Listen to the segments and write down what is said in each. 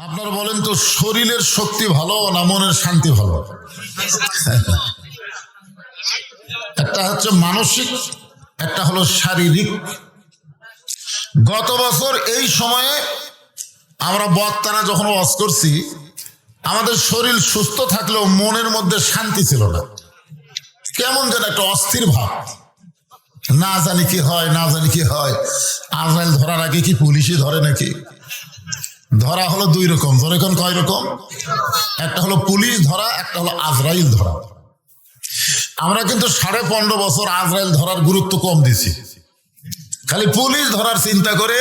আপনারা বলেন তো, শরীরের শক্তি ভালো না মনের শান্তি ভালো? একটা হচ্ছে মানসিক, একটা হলো শারীরিক। গত বছর এই সময়ে আমরা বক্তারা যখন ওয়াজ করছি, আমাদের শরীর সুস্থ থাকলেও মনের মধ্যে শান্তি ছিল না। কেমন যেন একটা অস্থির ভাব, না জানি কি হয়, না জানি কি হয়। আজরাইল ধরার আগে কি পুলিশই ধরে নাকি? ধরা হলো দুই রকম। ধরে কোন কয় রকম? একটা হলো পুলিশ ধরা, একটা হলো আজরাইল ধরা। আমরা কিন্তু 15.5 বছর আজরাইল ধরার গুরুত্ব কম দিছি, খালি পুলিশ ধরার চিন্তা করে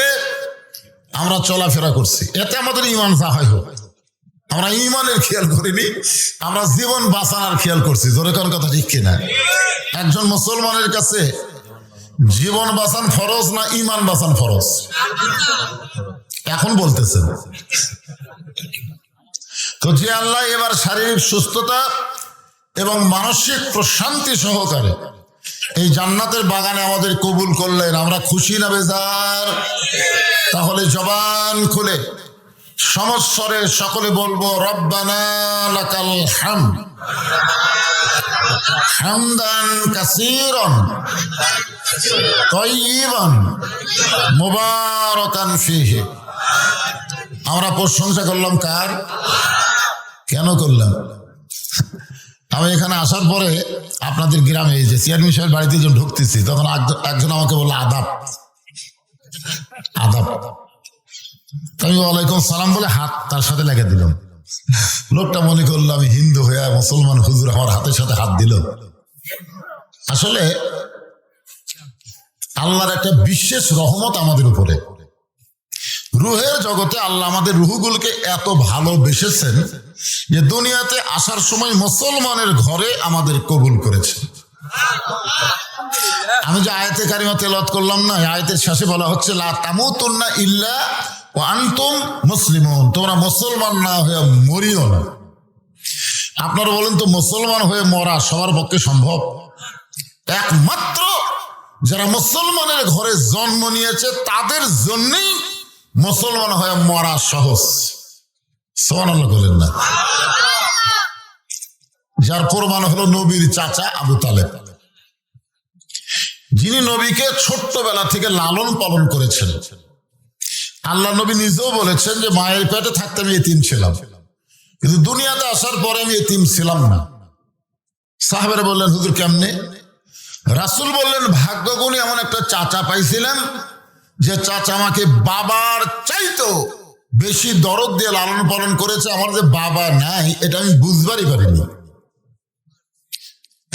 আমরা চলাফেরা করছি। এতে আমাদের ইমান যা হয় হোক, আমরা ইমানের খেয়াল করিনি, আমরা জীবন বাঁচানোর খেয়াল করছি। ধরে কোন কথা ঠিক কিনা? একজন মুসলমানের কাছে জীবন বাঁচান ফরজ না ইমান বাঁচান ফরজ? এখন বলতেছেন তো যে আল্লাহ এবার শারীরিক সুস্থতা এবং মানসিক প্রশান্তি সহকারে এই জান্নাতের বাগানে আমাদের কবুল করলেন, আমরা খুশি না বেজার? তাহলে জবান খুলে সমস্বরে সকলে বলবো, রব্বানা লাকাল হামদ হামদান কাসীরান তাইয়িবান মুবারাকান ফীহি। আমরা প্রশংসা করলাম কার? কেন করলাম? আমি এখানে আসার পরে আপনাদের গ্রামে এই যে চেয়ারম্যান সাহেব বাড়িতে যখন ঢুকতেছি, তখন একজন আমাকে বললো আদাব আদাব। আমি ওয়ালাইকুম সালাম বলে হাত তার সাথে লেগে দিলাম। লোকটা মনে করলো আমি হিন্দু হয়ে মুসলমান, হুজুর আমার হাতের সাথে হাত দিল। আসলে আল্লাহর একটা বিশেষ রহমত আমাদের উপরে। রুহের জগতে আল্লাহ আমাদের রুহগুলোকে এত ভালোবেসেছেন যে দুনিয়াতে আসার সময় মুসলমানের ঘরে আমাদের কবুল করেছেন। আমি যে আয়াতে কারিমা তেলাওয়াত করলাম না, আয়াতের শেষে বলা হচ্ছে লা তামুতুন্না ইল্লা ওয়া আনতুম মুসলিমুন, তোমরা মুসলমান না হয়ে মরিও না। আপনারা বলেন তো, মুসলমান হয়ে মরা সবার পক্ষে সম্ভব? একমাত্র যারা মুসলমানের ঘরে জন্ম নিয়েছে তাদের জন্যই মুসলমান হয়ে মরা সহজ। সুবহানাল্লাহ বলেন না? যার প্রমাণ হলো নবীর চাচা আবু তালেব, যিনি নবীকে ছোট্টবেলা থেকে লালন পালন করেছেন। আল্লাহ নবী নিজেও বলেছেন যে মায়ের পেটে থাকতে আমি এতিম ছিলাম, কিন্তু দুনিয়াতে আসার পরে আমি এতিম ছিলাম না। সাহাবেরা বললেন হুজুর কেমনে? রাসূল বললেন ভাগ্যগুণী এমন একটা চাচা পাইছিলেন যে চাচা আমাকে বাবার চাইতো বেশি দরদ দিয়ে লালন পালন করেছে। আমার যে বাবা নাই এটা আমি বুঝবারই পারিনি।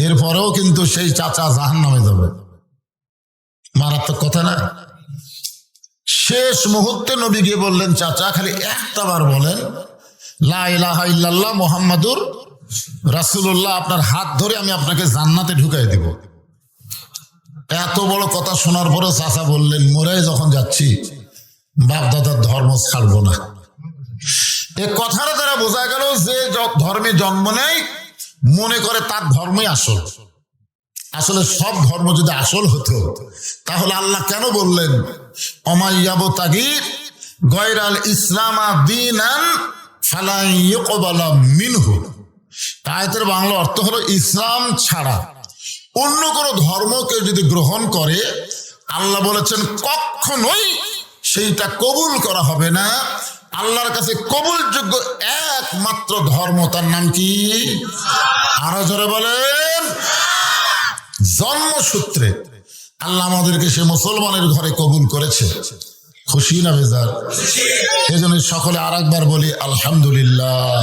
এরপরেও কিন্তু সেই চাচা জাহান্নামে যাবে। মারাত্মক কথা না? শেষ মুহূর্তে নবী গিয়ে বললেন চাচা খালি একটা বার বলেন লা ইলাহা ইল্লাল্লাহ মুহাম্মাদুর রাসূলুল্লাহ, আপনার হাত ধরে আমি আপনাকে জান্নাতে ঢুকাই দেব। এত বড় কথা শোনার পরে চাচা বললেন মরে যখন যাচ্ছি বাপ দাদার ধর্ম ছাড়বো না। এ কথার দ্বারা বোঝা গেল যে ধর্মে জন্ম নেয় মনে করে তার ধর্মই আসল। আসলে সব ধর্ম যদি আসল হতো তাহলে আল্লাহ কেন বললেন অমাইয়াবতাগি গয়রাল ইসলামা দীনান ফালা ইউকবালা মিনহু? আয়াতের বাংলা অর্থ হলো ইসলাম ছাড়া অন্য কোনো ধর্মকে যদি গ্রহণ করে আল্লাহ বলেছেন কখনোই সেইটা কবুল করা হবে না। আল্লাহর কাছে কবুলযোগ্য একমাত্র ধর্ম, তার নাম কি? আরো জোরে বলেন। জন্মসূত্রে আল্লাহ আমাদেরকে সে মুসলমানের ঘরে কবুল করেছে। খুশি না বেজার? এই জন্য সকলে আর একবার বলি আলহামদুলিল্লাহ।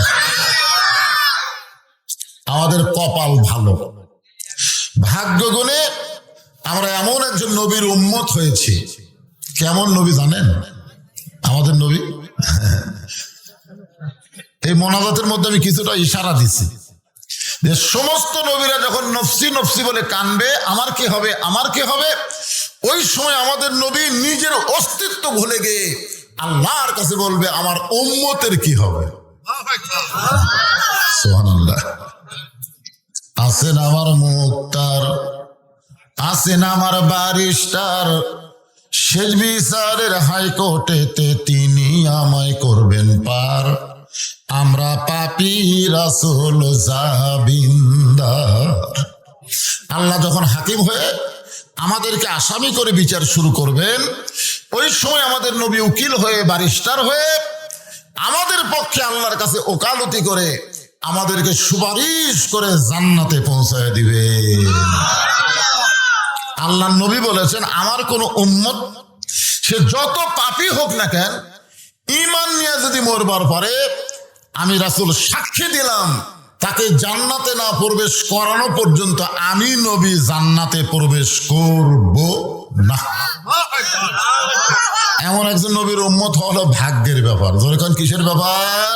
আমাদের কপাল ভালো, ভাগ্য গুণে আমরা এমন একজন নবীর উম্মত হয়েছি। কেমন নবী জানেন আমাদের নবী? এই মোনাজাতের মধ্যে আমি কিছুটা ইশারা দিছি যে সমস্ত নবীরা যখন নফসি নফসি বলে কানবে আমার কি হবে আমার কি হবে, ওই সময় আমাদের নবী নিজের অস্তিত্ব ভুলে গিয়ে আল্লাহর কাছে বলবে আমার উম্মতের কি হবে। সুবহানাল্লাহ। আছেন আমার মুক্তার, আছেন আমার ব্যারিস্টার, শেষ বিচারের হাইকোর্টেতে তিনি আমায় করবেন পার। পাপী রাসূল জাবিন্দার। আল্লাহ যখন হাকিম হয়ে আমাদেরকে আসামি করে বিচার শুরু করবেন, ওই সময় আমাদের নবী উকিল হয়ে, ব্যারিস্টার হয়ে আমাদের পক্ষে আল্লাহর কাছে ওকালতি করে আমাদেরকে সুপারিশ করে জান্নাতে পৌঁছায় দিবে। আল্লাহ নবী বলেছেন, আমার কোন উম্মত সে যত পাপী হোক না কেন, ঈমান নিয়ে যদি মরবার পরে আমি রাসূল সাক্ষী দিলাম তাকে জান্নাতে না প্রবেশ করানো পর্যন্ত আমি নবী জান্নাতে প্রবেশ করব না। এমন একজন নবীর উম্মত হলো ভাগ্যের ব্যাপার। যখন কিসের ব্যাপার?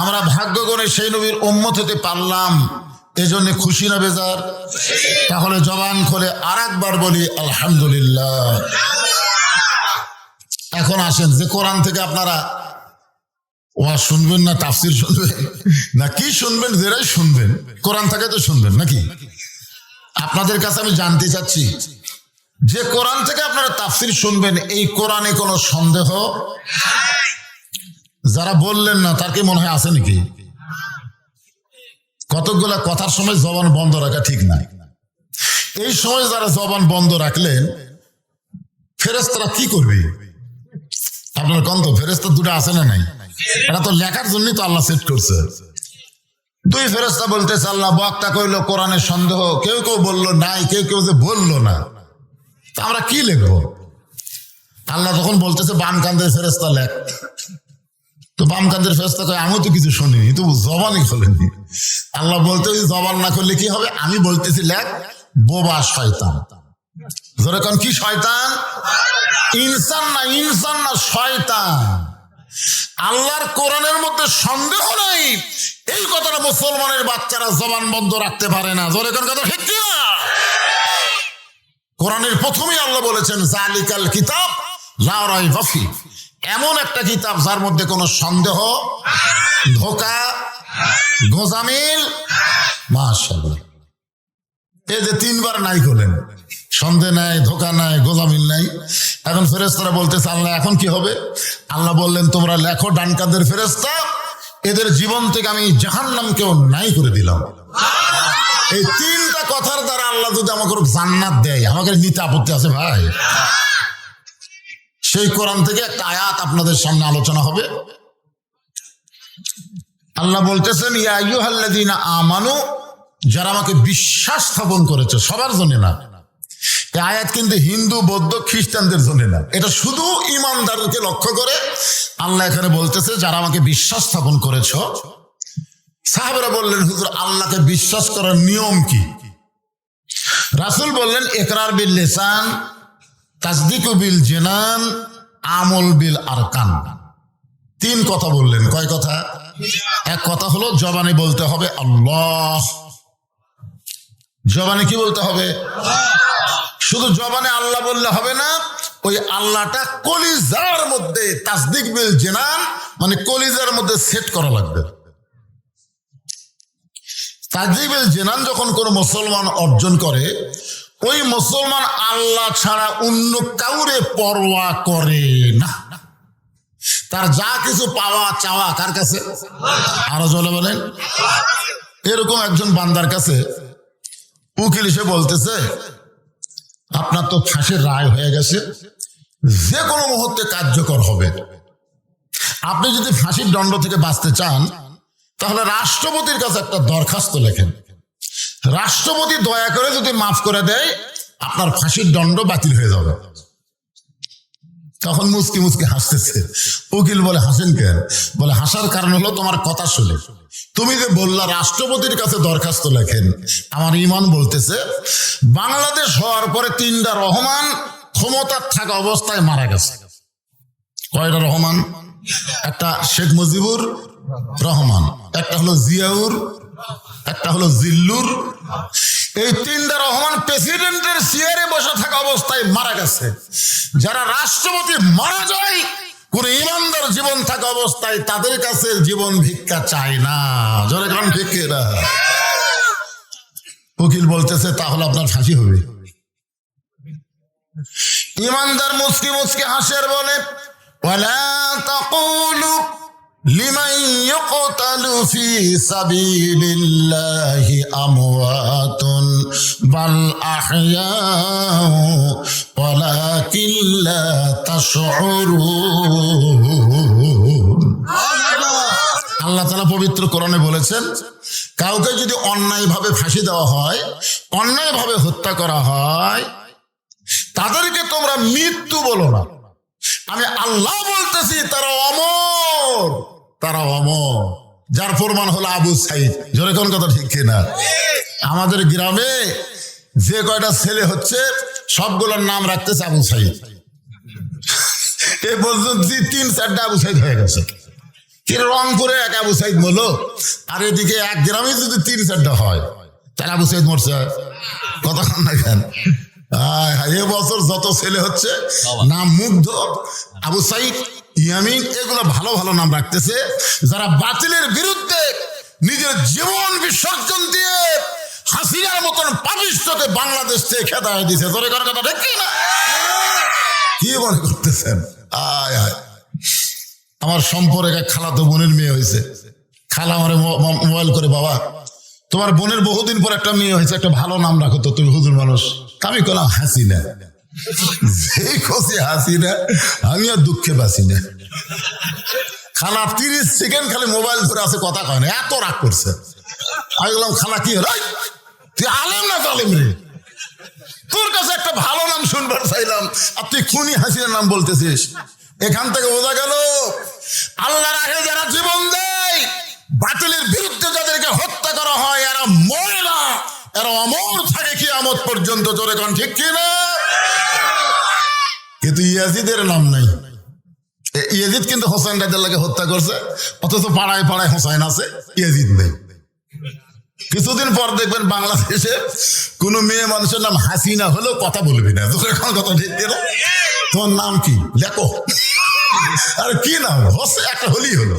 আমরা ভাগ্য করে সেই নবীর উম্মত হতে পারলাম, এজন্য খুশি না বেজার? তাহলে জবান খুলে আর একবার বলি আলহামদুলিল্লাহ। এখন আসেন, যে কোরআন থেকে আপনারা ওয়াজ শুনবেন না তাফসীর শুনবেন না কি শুনবেন, যেটাই শুনবেন কোরআন থেকে তো শুনবেন নাকি? আপনাদের কাছে আমি জানতে চাচ্ছি, যে কোরআন থেকে আপনারা তাফসীর শুনবেন, এই কোরআনে কোনো সন্দেহ? যারা বললেন না তার কি মনে হয় আছে নাকি? কতগুলা কথার সময় জবান বন্ধ রাখা ঠিক না। এই সময় যারা জবান বন্ধ রাখলেন, ফেরেশতারা কি করবে? আপনার কন্ত ফেরেশতা দুটো আছে না নাই? এটা তো লেখার জন্যই তো আল্লাহ সেট করছে। দুই ফেরেশতা বলতেছে, আল্লাহ বক্তা কইলো কোরআনের সন্দেহ, কেউ কেউ বললো নাই, কেউ কেউ যে বললো না, তা আমরা কি লিখবো? আল্লাহ তখন বলতেছে বাম কান্দের ফেরেশতা লেখ। তো বাম কান্দের ফেরেশতা কয়, আমিও তো কিছু শুনিনি, তো জবানই খোলেনি। আল্লাহ বলতে, জবান না করলে কি হবে? আমি বলতেছি লেখ, বোবা শয়তান। যেরকম কি শয়তান? ইনসান না, ইনসান না, শয়তান। আল্লাহর কোরআনের মধ্যে সন্দেহ নাই, এই কথাটা মুসলমানের বাচ্চারা জবান বন্ধ রাখতে পারে না। যেরকম কথা ঠিক না? কোরআনের প্রথমেই আল্লাহ বলেছেন, জালিকাল কিতাব লা রাইবা ফিহ, এমন একটা কিতাব যার মধ্যে কোনো সন্দেহ, ধোঁকা, গোজামিল, মাশাআল্লাহ, এই যে তিনবার নাই করলেন, সন্দেহ নাই, ধোঁকা নাই, গোজামিল নাই। এখন ফেরেশতারা বলতেছে, আল্লাহ এখন কি হবে? আল্লাহ বললেন, তোমরা লেখো ডান কাঁধের ফেরেশতা, এদের জীবন থেকে আমি জাহান্নামকেও নাই করে দিলাম। এই তিনটা কথার দ্বারা আল্লাহ যদি আমাকে জান্নাত দেয়, আমাকে নিতে আপত্তি আছে ভাই? সেই কোরআন থেকে একটা আয়াত আপনাদের সামনে আলোচনা হবে। আল্লাহ বলতেছেন, ইয়া আইয়ুহাল্লাযীনা আমানু, যারা আমাকে বিশ্বাস স্থাপন করেছে, সবার জন্য না। এই আয়াত কিন্তু হিন্দু, বৌদ্ধ, খ্রিস্টানদের জন্য না, এটা শুধু ঈমানদারকে লক্ষ্য করে আল্লাহ এখানে বলতেছে, যারা আমাকে বিশ্বাস স্থাপন করেছ। সাহাবারা বললেন, হুজুর আল্লাহকে বিশ্বাস করার নিয়ম কি? রাসূল বললেন, ইকরার বিল লিসান, তাসদীকু বিল জিনান, আমল বিল আরকান। তিন কথা বললেন। কয় কথা? এক কথা হলো জবানে বলতে হবে আল্লাহ। জবানে কি বলতে হবে? শুধু জবানে আল্লাহ বললে হবে না, ওই আল্লাহটা কলিজার মধ্যে, তাসদীক বিল জিনান মানে কলিজার মধ্যে সেট করা লাগবে। তাসদীক বিল জিনান যখন কোনো মুসলমান অর্জন করে, ওই মুসলমান আল্লাহ ছাড়া অন্য কাউরে পরোয়া করে না। তার যা কিছু পাওয়া চাওয়া কার কাছে? আরো জলে বলেন। এরকম একজন বান্দার কাছে উকিল এসে বলতেছে, আপনার তো ফাঁসির রায় হয়ে গেছে, যে কোনো মুহূর্তে কার্যকর হবে। আপনি যদি ফাঁসির দণ্ড থেকে বাঁচতে চান, তাহলে রাষ্ট্রপতির কাছে একটা দরখাস্ত লেখেন। রাষ্ট্রপতি দয়া করে যদি মাফ করে দেয়, আপনার ফাঁসির দণ্ড বাতিল হয়ে যাবে। তখন মুচকি মুচকি হাসতেছে। উকিল বলে, হাসেন কেন? বলে, হাসার কারণ হলো তোমার কথা শুনে। তুমি যে বললা রাষ্ট্রপতির কাছে দরখাস্ত লেখেন, আমার ঈমান বলতেছে বাংলাদেশ হওয়ার পরে তিনটা রহমান ক্ষমতার থাকা অবস্থায় মারা গেছে। কয়টা রহমান? একটা শেখ মুজিবুর রহমান, একটা হলো জিয়াউর, একটা হলো জিল্লুর। এই তিনটা রহমান প্রেসিডেন্টের চেয়ারে বসে থাকা অবস্থায় মারা গেছে। যারা রাষ্ট্রপতি মারা যায়, কোন ইমানদার জীবন থাকা অবস্থায় তাদের কাছে জীবন ভিক্ষা চায় না। জোরে কোন ভিক্ষা? উকিল বলতেছে, তাহলে আপনার ফাঁসি হবে। ইমানদার মুচকি মুচকি হাসের বলে, ওয়ালা তাকুলু লিমান ইউকতালু ফি সাবিলিল্লাহি আমওয়াতুন বাল আহইয়াউ ওয়ালাকিন লা তাশউরুন। আল্লাহ তাআলা পবিত্র কোরআনে বলেছেন, কাউকে যদি অন্যায়ভাবে ফাঁসি দেওয়া হয়, অন্যায়ভাবে হত্যা করা হয়, তাদেরকে তোমরা মৃত্যু বলো না, আমি আল্লাহ বলতেছি তারা অমর, তারা অমর। যার প্রমাণ হলো আবু সাইদ। জোরে কোন কথা ঠিক কিনা? আমাদের গ্রামে যে কয়টা ছেলে হচ্ছে সবগুলোর নাম রাখতেছে আবু সাইদ। এই পর্যন্ত 3-4টা আবু সাইদ হয়ে গেছে। রংপুরে এক আবু সাইদ মরলো, আর এদিকে এক গ্রামে যদি 3-4টা হয়, তাহলে আবু সাইদ মরছে কথা না কেন? এ বছর যত ছেলে হচ্ছে নাম মুগ্ধ, আবু সাইদ, ইয়ামিন, এগুলো ভালো ভালো নাম রাখতেছে, যারা বাতিলের বিরুদ্ধে নিজের জীবন বিসর্জন দিয়ে হাসিনার মতন পাপিষ্ঠকে বাংলাদেশ থেকে খেদায় দিছে। তোর কথা ঠিক না? কি মনে করতেছেন? আয় আয়, আমার সম্পর্কে এক খালাতো বোনের মেয়ে হয়েছে। খালা আমারে মোবাইল করে, বাবা তোমার বোনের বহুদিন পর একটা মেয়ে হয়েছে, একটা ভালো নাম রাখো তো, তুমি হুজুর মানুষ। আমি বললাম হাসিনা। যেই খুশি হাসিনা, আমি আর দুঃখে বাসি না। খালা 30 সেকেন্ড খালি মোবাইল ধরে আছে, কথা কয় না, এত রাগ করছে। আমি বললাম খালা কি হলো? তুই আলেম না জালেম রে? তোর কাছে একটা ভালো নাম শুনবার চাইলাম, আর তুই খুনি হাসিনার নাম বলতেছিস। এখান থেকে বোঝা গেল আল্লাহর রাহে যারা জীবন দেয়, বাতিলের বিরুদ্ধে যাদেরকে হত্যা করা হয়, এরা মরে না, এরা অমর থাকে কিয়ামত পর্যন্ত। জোরে কোন ঠিক কিনা? কিন্তু ইয়াজিদের নাম নাই। ইয়াজিদ কিন্তু হোসেন রাদিয়াল্লাহকে হত্যা করছে, অথচ পাড়ায় পাড়ায় হোসেন আছে, ইয়াজিদ নেই। কিছুদিন পর দেখবেন বাংলাদেশে কোন মেয়ে মানুষের নাম হাসিনা হলেও কথা বলবি না। কথা ঠিক কিনা? তোমার নাম কি লেখো, আর কি নাম হচ্ছে একটা হলেই হলো,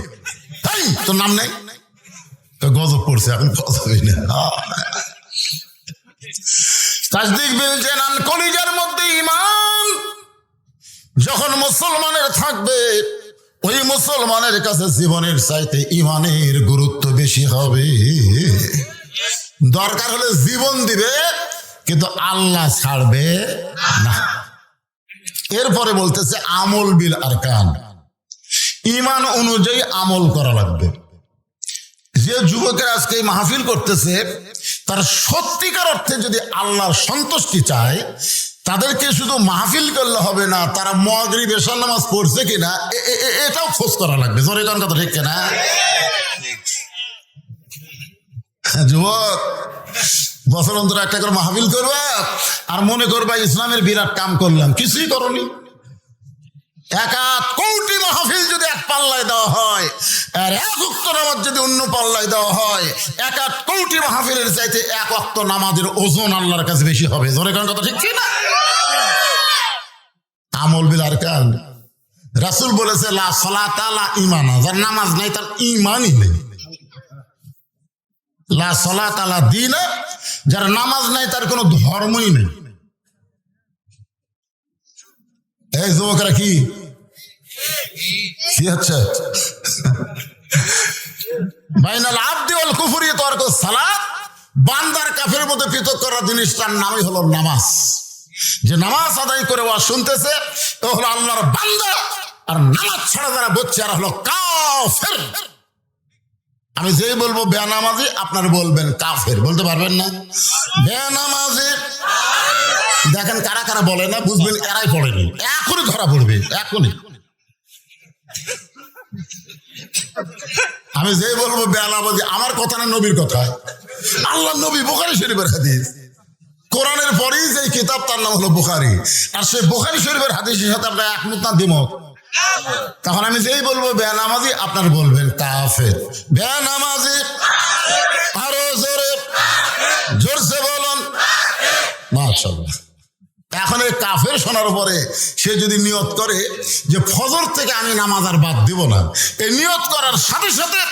তাই তোর নাম নেই। গজব পড়ছে এখন, কথা হই না। তাসদিক বিল জানান, কলিজার মধ্যে ঈমান যখন মুসলমানের থাকবে, ওই মুসলমানের কাছে জীবনের চাইতে ঈমানের গুরুত্ব বেশি হবে। দরকার হলে জীবন দিবে, কিন্তু আল্লাহ ছাড়বে না। এরপরে বলতেছে আমল বিল আরকান, ঈমান অনুযায়ী আমল করা লাগবে। যে যুবকের আজকে মাহফিল করতেছে, তার সত্যিকার অর্থে যদি আল্লাহর সন্তুষ্টি চায়, তাদেরকে শুধু মাহফিল করলে হবে না, তারা মাগরিব এশা নামাজ পড়ছে কিনা এটাও খোঁজ করা লাগবে। জোরে কোন কথা ঠিক কিনা? যুবক, বছর অন্তর একটা করে মাহফিল করবা, আর মনে করবা ইসলামের বিরাট কাম করলাম, কিছুই করনি। 1 কোটি মাহফিল যদি এক পাল্লায় দেওয়া হয়, আর 1 ওয়াক্ত নামাজ যদি অন্য পাল্লায় দেওয়া হয়, 1 কোটি মাহফিলের চাইতে 1 ওয়াক্ত নামাজের ওজন আল্লাহর কাছে বেশি হবে। জোরে কোন কথা ঠিক কিনা? আমল বিল আরকান, রাসূল বলেছে লা সালাতা লা ঈমান, যার নামাজ নাই তার ঈমানই নেই। লা সালাতা লা দীন, যার নামাজ নাই তার কোনো ধর্মই নেই। এই যুবকরা কি হচ্ছে? বাইনাল আবদি ওয়াল কুফরি তারকুস সালাত, বান্দার কাফের মধ্যে পৃথক করার জিনিসটার নামই হলো নামাজ। যে নামাজ আদায় করে ওয়া শুনতেছে, ও হলো আল্লাহর বান্দা, আর নামাজ ছাড়া যারা বলছে আর হলো কাফের। আমি যেই বলবো বেনামাজি, আপনার বলবেন কাফের, বলতে পারবেন না? বেনামাজি দেখেন কারা কারা বলে না, বুঝবেন এরাই পড়েনি, এখনই ধরা পড়বে, এখনই। আমি যেই বলবো বেনামাজি, আমার কথা না নবীর কথা। আল্লাহ নবী বুখারী শরীফের হাদিস, কোরআনের পরেই যে কিতাব তার নাম হলো বুখারী, আর সেই বুখারী শরীফের হাদিসের সাথে আপনার একমত না দ্বিমত? তখন আমি যেই বলবো বেনামাজি, আপনার বলবেন কাফের। বেনামাজি আরো জোরে জোরসে বলুন মাশাআল্লাহ। এখন এই কাফের শোনার পরে সে যদি নিয়ত করে যে ফজর থেকে আমি নামাজ আর বাদ দিব না, এই নিয়ত করার সাথে সাথে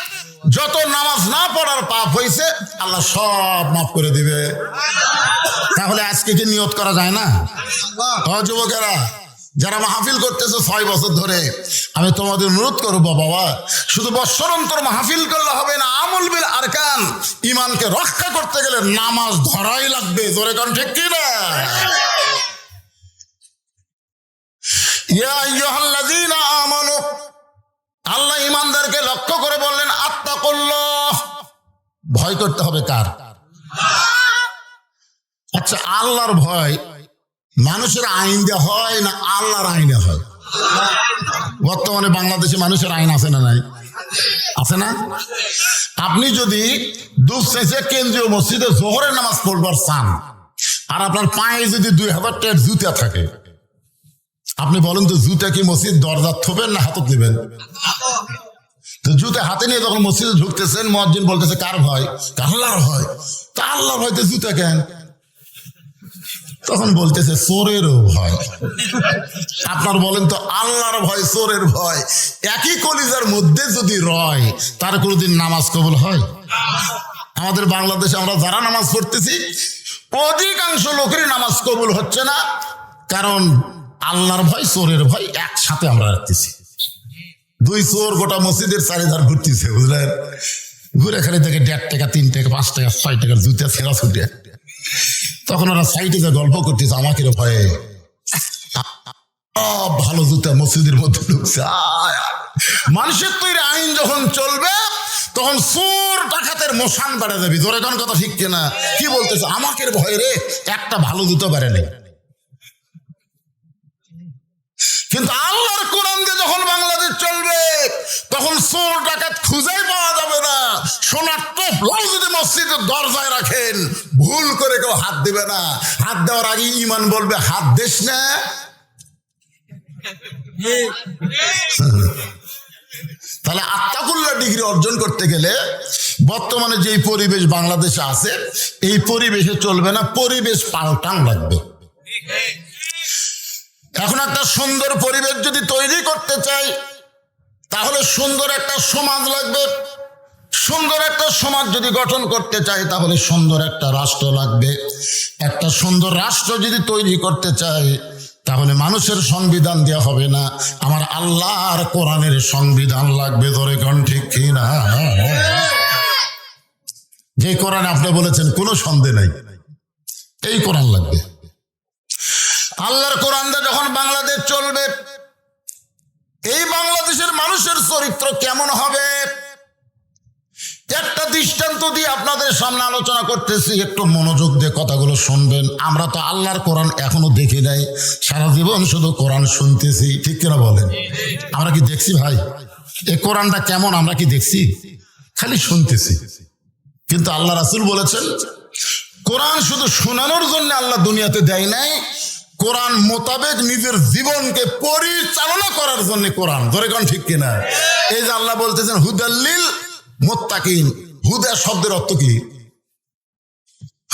যত নামাজ না পড়ার পাপ হয়েছে আল্লাহ সব মাফ করে দিবে। তাহলে আজকে কি নিয়ত করা যায় না? যুবকেরা, যারা মাহফিল করতেছে 6 বছর ধরে, আমি তোমাদের অনুরোধ করবো বাবা, শুধু বৎসর অন্তর মাহফিল করলে হবে না, আমল বিল আরকান, ইমানকে রক্ষা করতে গেলে নামাজ ধরাই লাগবে। জোরে কোন ঠিক কি না? ইয়া আইয়ুহাল্লাযীনা আমানু, আল্লাহ ইমানদারকে লক্ষ্য করে বললেন আত্তাকুল্লাহ, ভয় করতে হবে কার? আচ্ছা, আল্লাহর ভয় মানুষের আইন দিয়ে হয় না আল্লাহর আইনে হয়? বর্তমানে বাংলাদেশে মানুষের আইন আছে না নাই? আছে না? আপনি যদি দুপচাইছে কেন্দ্রীয় মসজিদে জোহরের নামাজ পড়বার চান, আর আপনার পায়ে যদি 2000 টাকার জুতা থাকে, আপনি বলেন তো জুতা কি মসজিদ দরজা থবেন না হাতত নেবেন? তো জুতা হাতে নিয়ে যখন মসজিদে ঢুকতেছেন, মুয়াজ্জিন বলতেছে কার ভয়? আল্লাহর ভয়। তা আল্লাহর ভয়তে জুতা কেন? তখন বলতেছে চোরেরও ভয়। আপনার বলেন তো আল্লাহর ভয় চোরের ভয় একই কলিজার মধ্যে যদি রয়, তার কোনোদিন নামাজ কবুল হয়? আমাদের বাংলাদেশে আমরা যারা নামাজ পড়তেছি, অধিকাংশ লোকেরই নামাজ কবুল হচ্ছে না, কারণ আল্লাহর ভয় চোরের ভয় একসাথে আমরা রাখতেছি। 2 চোর গোটা মসজিদের চারিধার ঘুরতেছে, বুঝলেন? ঘুরে খালি থেকে 1.5 টাকা 3 টাকা 5 টাকা 6 টাকার জুতা ছেঁড়া ছুটে, তখন ওরা সাইডে যে গল্প করতেছে আমাকে ভয়ে, ভালো জুতা মসজিদের মধ্যে ঢুকছে। মানুষের তৈরি আইন যখন চলবে, তখন চোর ডাকাতের মশান বেড়ে যাবি। ধরে কোন কথা ঠিক কিনা? কি বলতেছে? আমাকে ভয় রে, একটা ভালো জুতো বেড়ে নেই। কিন্তু আল্লাহর কোরআন দিয়ে যখন বাংলাদেশ চলবে, তখন চোর ডাকাত খুঁজেই পাওয়া যাবে না। সোনার টোপলাও যদি মসজিদের দরজায় রাখেন, ভুল করে কেউ হাত দিবে না। হাত দেওয়ার আগে ইমান বলবে হাত দিস না। তাহলে আত্তাকুল্লাহ ডিগ্রি অর্জন করতে গেলে বর্তমানে যে পরিবেশ বাংলাদেশে আছে, এই পরিবেশে চলবে না, পরিবেশ পাল্টান লাগবে। এখন একটা সুন্দর পরিবেশ যদি তৈরি করতে চাই, তাহলে সুন্দর একটা সমাজ লাগবে। সুন্দর একটা সমাজ যদি গঠন করতে চাই, তাহলে সুন্দর একটা রাষ্ট্র লাগবে। একটা সুন্দর রাষ্ট্র যদি তৈরি করতে চাই, তাহলে মানুষের সংবিধান দেওয়া হবে না, আমার আল্লাহর কোরআনের সংবিধান লাগবে। ধরে কোন ঠিক কিনা? যে কোরআন আপনি বলেছেন কোনো সন্দেহ নাই, এই কোরআন লাগবে। আল্লাহর কোরআন দিয়ে যখন বাংলাদেশ চলবে, এই বাংলাদেশের মানুষের চরিত্র কেমন হবে, একটা দৃষ্টান্ত দিয়ে আপনাদের সামনে আলোচনা করতেছি, একটু মনোযোগ দিয়ে কথাগুলো শুনবেন। আমরা তো আল্লাহর কোরআন এখনো দেখি নাই, সারা জীবন শুধু কোরআন শুনতেছি, ঠিক কিনা বলেন? আমরা কি দেখছি ভাই এই কোরআনটা কেমন? আমরা কি দেখছি? খালি শুনতেছি। কিন্তু আল্লাহ রাসূল বলেছেন, কোরআন শুধু শোনানোর জন্য আল্লাহ দুনিয়াতে দেয় নাই, কোরআন মোতাবেক নিজের জীবনকে পরিচালনা করার জন্য কোরআন। ধরে কোন ঠিক কিনা? এই যে আল্লাহ বলতেছেন হুদাল্লিল মুত্তাকিন, হুদা শব্দের অর্থ কি?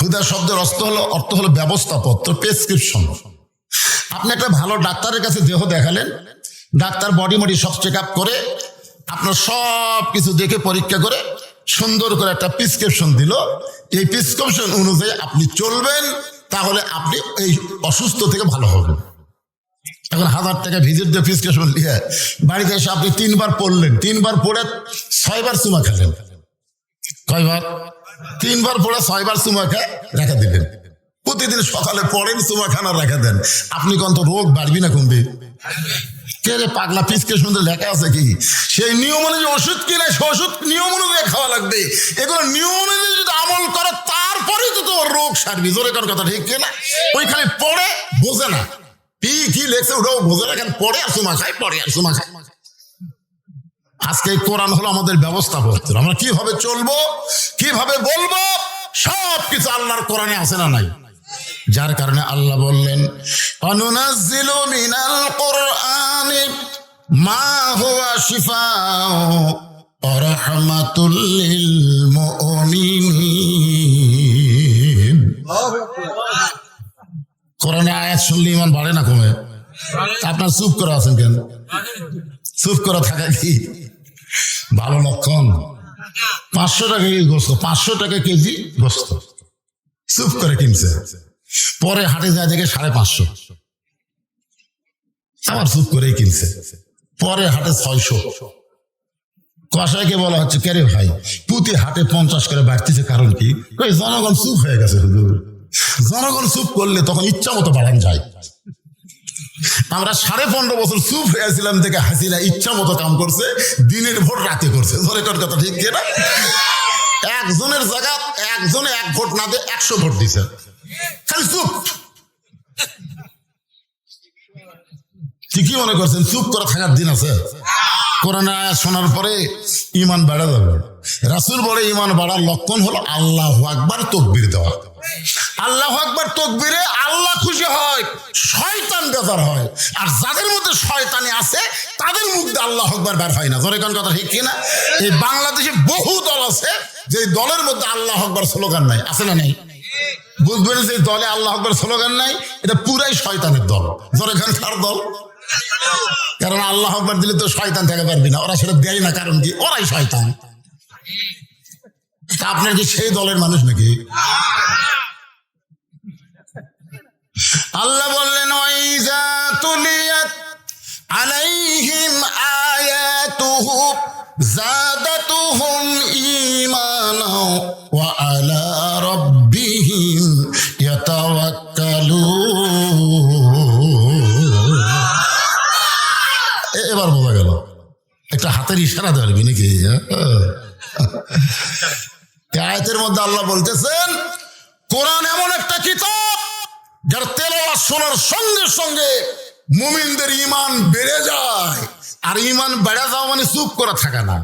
হুদা শব্দের অর্থ হলো ব্যবস্থাপত্র, প্রেসক্রিপশন। আপনি একটা ভালো ডাক্তারের কাছে দেহ দেখালেন, ডাক্তার বডি মডি সব চেক আপ করে, আপনার সব কিছু দেখে পরীক্ষা করে সুন্দর করে একটা প্রেসক্রিপশন দিল। এই প্রেসক্রিপশন অনুযায়ী আপনি চলবেন, তাহলে আপনি এই অসুস্থ থেকে ভালো হবেন। এখন 1000 টাকা ভিজিট দিয়ে প্রেসক্রিপশন নিয়ে বাড়িতে এসে আপনি 3 বার পড়লেন, 3 বার পড়ে 6 বার চুমা খেলেন। কয়বার? 3 বার পড়ে 6 বার চুমা খেয়ে রেখে দিলেন। প্রতিদিন সকালে পড়েন, চুমা খানা রেখে দেন। আপনি কোন তো রোগ বাড়বি না কমবে? কে রে পাগলা, প্রেসক্রিপশন লেখা আছে কি? সেই নিয়ম অনুযায়ী ওষুধ কিনে সে ওষুধ নিয়ম অনুযায়ী খাওয়া লাগবে। এগুলো নিয়ম অনুযায়ী যদি আমল করে, তারপরে তো তোর রোগ সারবি। জোরে কোন কথা ঠিক কিনা? ওইখানে পড়ে বোঝে না, কি লেখছে ওটাও বোঝে না, এখানে পড়ে আর চুমা খায়, পড়ে আর চুমা খায়। আজকে কোরআন হলো আমাদের ব্যবস্থাপত্র। আমরা কিভাবে চলবো, কিভাবে বলবো, সব কিছু আল্লাহর কোরআনে আছে না নাই? যার কারণে আল্লাহ বললেন, অনুনাজ্জিলু মিনাল কুরআনি মা হুয়া শিফাউ ওয়া রাহমাতুল লিল মুমিনিন। কোরআনে আয়াত শুনলে ইমান বাড়ে না কমে? আপনার চুপ করে আছেন কেন? চুপ করে থাকা কি ভালো লক্ষণ? 500 টাকা গোস্ত, 500 টাকা কেজি গোস্ত চুপ করে কিনছে, পরে হাটে যায় দেখে 550। আমার চুপ করেই কিনছে। পরে হাটে 600। কসাইকে বলা হচ্ছে, কে রে ভাই, প্রতি হাটে 50 করে বাড়তিছে, কারণ কি? জনগণ চুপ হয়ে গেছে হুজুর। জনগণ চুপ করলে তখন ইচ্ছা মতো বাড়ান যায়। আমরা 15.5 বছর চুপ হয়েছিলাম থেকে হাসিনা ইচ্ছা মতো কাম করছে, দিনের ভোট রাতে করছে। ধরে তোর কথা ঠিক কিনা? একজনের জায়গা একজনে 1 ভোট না দিয়ে 100 ভোট দিছে, খালি চুপ। ঠিকই মনে করছেন চুপ করে থাকার দিন আছে? কোরআন আয়াত শোনার পরে ঈমান বাড়া যাবে। রাসূল বলে ঈমান বাড়ার লক্ষণ হলো আল্লাহু আকবার তাকবীর দেওয়া। আল্লাহু আকবার তাকবীরে আল্লাহ খুশি হয়, শয়তান বেজার হয়। আর যাদের মধ্যে শয়তানি আছে তাদের মুখ দিয়ে আল্লাহু আকবার বের হয় না। জোরে কোন কথা ঠিক কিনা? এই বাংলাদেশে বহু দল আছে যে দলের মধ্যে আল্লাহু আকবার স্লোগান নাই, আছে না নাই? বুঝবেন যে দলে আল্লাহু আকবার স্লোগান নাই, এটা পুরাই শয়তানের দল। জোরে কোন কার দল? কারণ আল্লাহু আকবার দিলে তো শয়তান থেকে পারবি না, ওরা সেটা দেয় না, কারণ কি? ওরাই শয়তান। আপনার কি সেই দলের মানুষ নাকি? আল্লাহ বললেন, ওয়াইজা তুলিয়াত আলাইহিম আয়াতুহু যাদাতুহুম ঈমানা ওয়া আলা রাব্বিহিম ইয়াতাওয়াক্কালুন। এবার বোঝা গেল। একটা হাতের ইশারা দেওয়ারবি নাকি? আয়াতের মধ্যে আল্লাহ বলতেছেন, কোরআন এমন একটা কিতাব যার তেলাওয়াত শোনার সঙ্গে সঙ্গে মুমিনদের ঈমান বেড়ে যায়। আর ঈমান বেড়ে যাওয়া মানে চুপ করে থাকা না,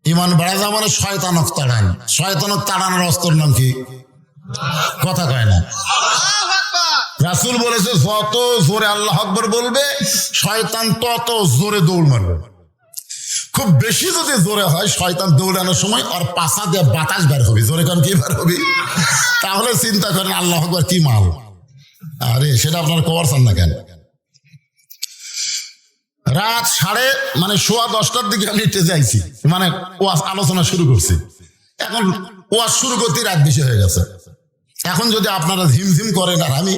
ঈমান বেড়ে যাওয়া মানে শয়তানক তাড়ান। শয়তানক তাড়ানোর অস্ত্রের নাম কি? কথা কয় না। রাসূল বলেছে, যত জোরে আল্লাহু আকবার বলবে শয়তান তত জোরে দৌড় মারবে। খুব বেশি যদি জোরে হয় শয়তান দৌড়ানোর সময় আর পাছা দিয়ে বাতাস বের হবে। জোরে কারণ কি বের হবে? তাহলে চিন্তা করেন আল্লাহু আকবার কি মাল। আরে সেটা আপনারা করছেন না কেন? রাত 10:15 দিকে আমি স্টেজে আইছি, মানে ওয়াজ আলোচনা শুরু করছি। এখন ওয়াজ শুরু করতে রাত বেশি হয়ে গেছে। এখন যদি আপনারা ঝিমঝিম করেন আর আমি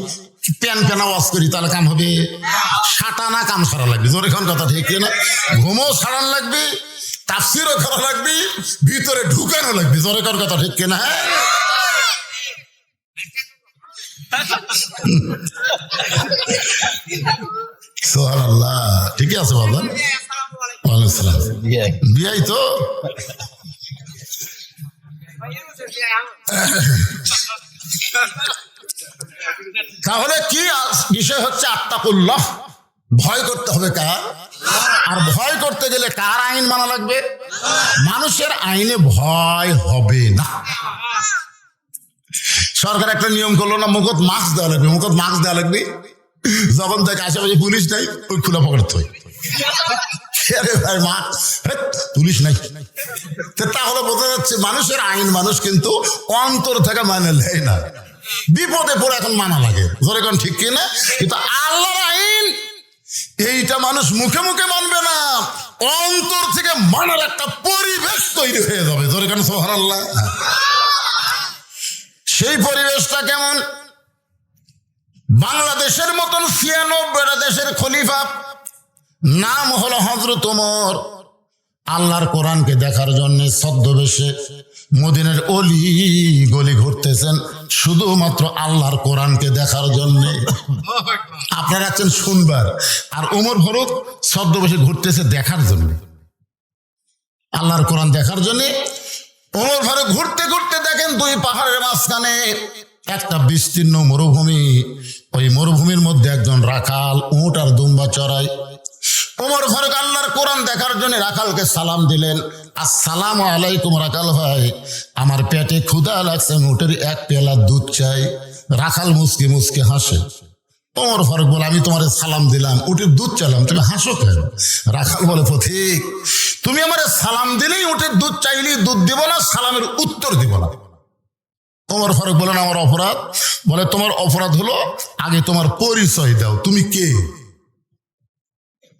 প্যানা ওয়াজ করি, তাহলে কাম হবে? সাটানা কাম সারা লাগবে। জোরে কোন কথা ঠিক না? ঘুমও সারান লাগবে, তাফসীরও করা লাগবে, ভিতরে ঢুকানো লাগবে। জোরে কোন কথা ঠিক কিনা? হ্যাঁ, সুবহানাল্লাহ। ঠিকই আছে বাবা। ওয়ালাইকুম আসসালাম। বিয়াই তো তাহলে কি বিষয় হচ্ছে? আত্তাকুল্লাহ, ভয় করতে হবে কার? আর ভয় করতে গেলে কার আইন মানা লাগবে? মানুষের আইনে ভয় হবে না। সরকার একটা নিয়ম করলো না, মুখত মাস্ক দেওয়া লাগবে। মুখত মাস্ক দেওয়া লাগবে, যখন থেকে আশেপাশে পুলিশ নাই ওই খোলা পকেট থই। ভাই পুলিশ নাই, তাহলে বোঝা যাচ্ছে মানুষের আইন মানুষ কিন্তু অন্তর থেকে মানে নেয় না। বিপদে পড়ে এখন মানা লাগে। ধরে কোন ঠিক কিনা? কিন্তু আল্লাহর আইন এইটা মানুষ মুখে মুখে মানবে না, অন্তর থেকে মানার একটা পরিবেশ তৈরি হয়ে যাবে। ধরে কোন সুবহানাল্লাহ। সেই পরিবেশটা কেমন? বাংলাদেশের মতন 96টা দেশের খলিফা, নাম হলো হযরত ওমর, আল্লাহর কোরআনকে দেখার জন্য ছদ্মবেশে মদিনার অলি গলি ঘুরতেছেন শুধুমাত্র আল্লাহর কোরআনকে দেখার জন্য। আপনারা আছেন শুনবার, আর ওমর ফারুক ছদ্মবেশে ঘুরতেছে দেখার জন্য, আল্লাহর কোরআন দেখার জন্য। ওমর ফারুক ঘুরতে ঘুরতে দেখেন 2 পাহাড়ের মাঝখানে একটা বিস্তীর্ণ মরুভূমি। ওই মরুভূমির মধ্যে একজন রাখাল উট আর দুম্বা চড়ায়। ওমর ফারুক আল্লাহর কোরআন দেখার জন্য রাখালকে সালাম দিলেন, আসসালামু আলাইকুম রাখাল ভাই, আমার পেটে ক্ষুধা লাগছে, উটের 1 পেয়ালা দুধ চাই। রাখাল মুসকি মুসকি হাসে। ওমর ফারুক বলে, আমি তোমার সালাম দিলাম, উটের দুধ চাইলাম, তুমি হাসো কেন? রাখাল বলে, পথিক তুমি আমার সালাম দিলেই উটের দুধ চাইলেই দুধ দিব না, সালামের উত্তর দিব না। ওমর ফারুক বলেন, আমার অপরাধ? বলে, তোমার অপরাধ হলো আগে তোমার পরিচয় দাও, তুমি কে?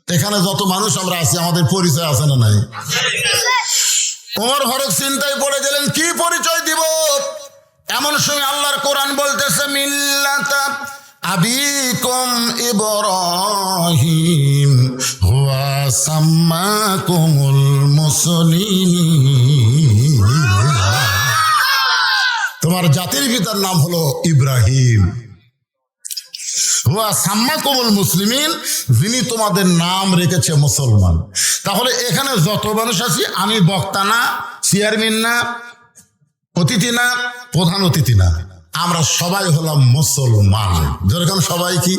এখানে যত মানুষ আমরা আছি আমাদের পরিচয় আছে না নাই? ওমর ফারুক চিন্তায় পড়ে গেলেন, কি পরিচয় দিব? এমন সময় আল্লাহর কোরআন বলতেছে, মিল্লাতা আবিকুম ইব্রাহিম হুয়া সাম্মাকুমুল মুসলিমিন। তোমার জাতির পিতার নাম হলো ইব্রাহিম। হুয়া সাম্মাকুমুল মুসলিমিন, যিনি তোমাদের নাম রেখেছে মুসলমান। তাহলে এখানে যত মানুষ আছি, আমি বক্তা না, চেয়ারম্যান না, অতিথি না, প্রধান অতিথি না, আমরা সবাই হলাম মুসলমান। যেরকম সবাই কি,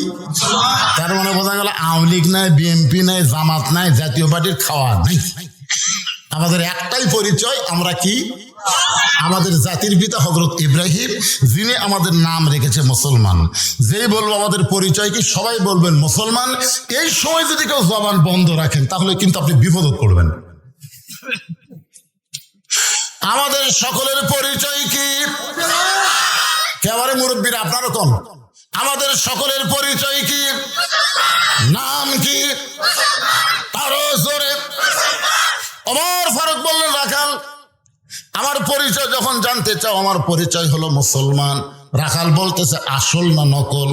তার মানে বোঝা গেল আওয়ামী লীগ নাই, বিএনপি নাই, জামাত নাই, জাতীয় পার্টির খাওয়া নাই। আমাদের একটাই পরিচয়, আমরা কি, আমাদের জাতির পিতা হযরত ইব্রাহিম, যিনি আমাদের নাম রেখেছে মুসলমান। যেই বলবো আমাদের পরিচয় কি, সবাই বলবেন মুসলমান। এই সময় যদি কেউ জবান বন্ধ রাখেন, তাহলে কিন্তু আপনি বিপদে পড়বেন। আমাদের সকলের পরিচয় কি, কেবারে মুরব্বীরা আপনারও কম, আমাদের সকলের পরিচয় কি, নাম কি, আরো জোরে। ওমর ফারুক বললেন, রাখাল আমার পরিচয় যখন জানতে চাও, আমার পরিচয় হলো মুসলমান। রাখাল বলতেছে আসল না নকল?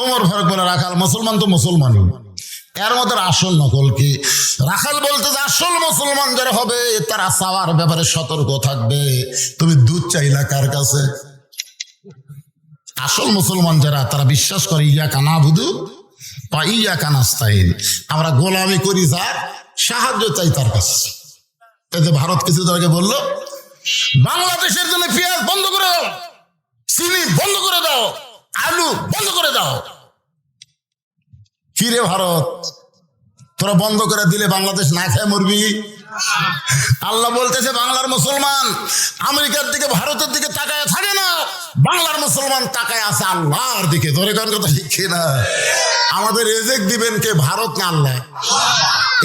ওমর ফারুক বলে, রাখাল মুসলমান তো মুসলমানই, এর মধ্যে আসল নকল কি? রাখাল বলতেছে আসল মুসলমান যারা হবে তারা চাওয়ার ব্যাপারে সতর্ক থাকবে। তুমি দুধ চাইলা কার কাছে? আসল মুসলমান যারা, তারা বিশ্বাস করে ইয়াকা নাবুদু ওয়া ইয়াকা নাস্তাইন, আমরা গোলামি করি যার, সাহায্য চাই তার কাছে। এই যে ভারত কিছুদিন আগে বললো বাংলাদেশের জন্য পেঁয়াজ বন্ধ করে দাও, চিনি বন্ধ করে দাও, আলু বন্ধ করে দাও। কি রে ভারত, তোরা বন্ধ করে দিলে বাংলাদেশ না খেয়ে মরবি? আল্লাহ বলতেছে বাংলার মুসলমান আমেরিকার দিকে, ভারতের দিকে তাকায় থাকে না, বাংলার মুসলমান তাকায় আছে আল্লাহর দিকে। ধরে কোন কথা শিখছি না? আমাদের রেজেক্ট দিবেন কে, ভারত না আল্লাহ?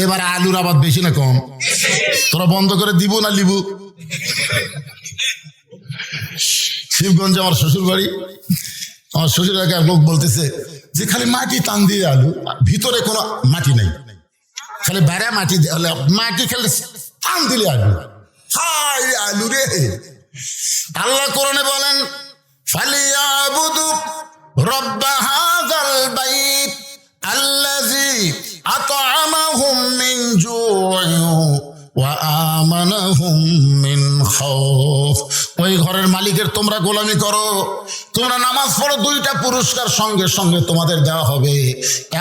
এবার আলুর আবাদ বেশি না কম? তোরা বন্ধ করে দিব না লিবু? শিবগঞ্জে আমার শ্বশুর বাড়ি, আমার শ্বশুর এক লোক বলতেছে যে খালি মাটি টান দিয়ে আলু, ভিতরে কোনো মাটি নাই, খালি বাইরে মাটি, মাটি খালি টান দিলে আলু। হাই আলু রে! আল্লাহ কোরআনে বলেন ফালিয়াবুদু রব্ব হাযাল বাইত আল্লাযী আত'আমাহুম মিন জু'ইন ওয়া আমানাহুম মিন খাউফ। ওই ঘরের মালিকের তোমরা গোলামি করো, তোমরা নামাজ পড়ো, দুইটা পুরস্কার সঙ্গে সঙ্গে তোমাদের দেওয়া হবে।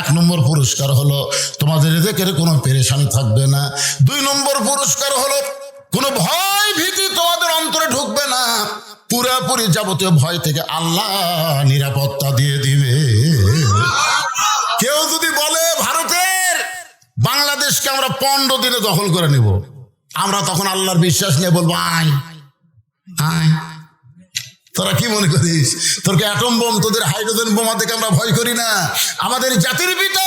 1 নম্বর পুরস্কার হলো তোমাদের রিজিকের কোনো পেরেশানি থাকবে না। 2 নম্বর পুরস্কার হলো কোনো ভয় ভীতি তোমাদের অন্তরে ঢুকবে না, পুরাপুরি যাবতীয় ভয় থেকে আল্লাহ নিরাপত্তা দিয়ে দিবে। কেউ যদি বলে ভারতের বাংলাদেশকে আমরা 15 দিনে দখল করে নিব, আমরা তখন আল্লাহর বিশ্বাস নিয়ে বলবো আয় আয়। তোরা কি মনে করিস তোর কি অ্যাটম বোম, তোদের হাইড্রোজেন বোমা থেকে আমরা ভয় করি না? আমাদের জাতির পিতা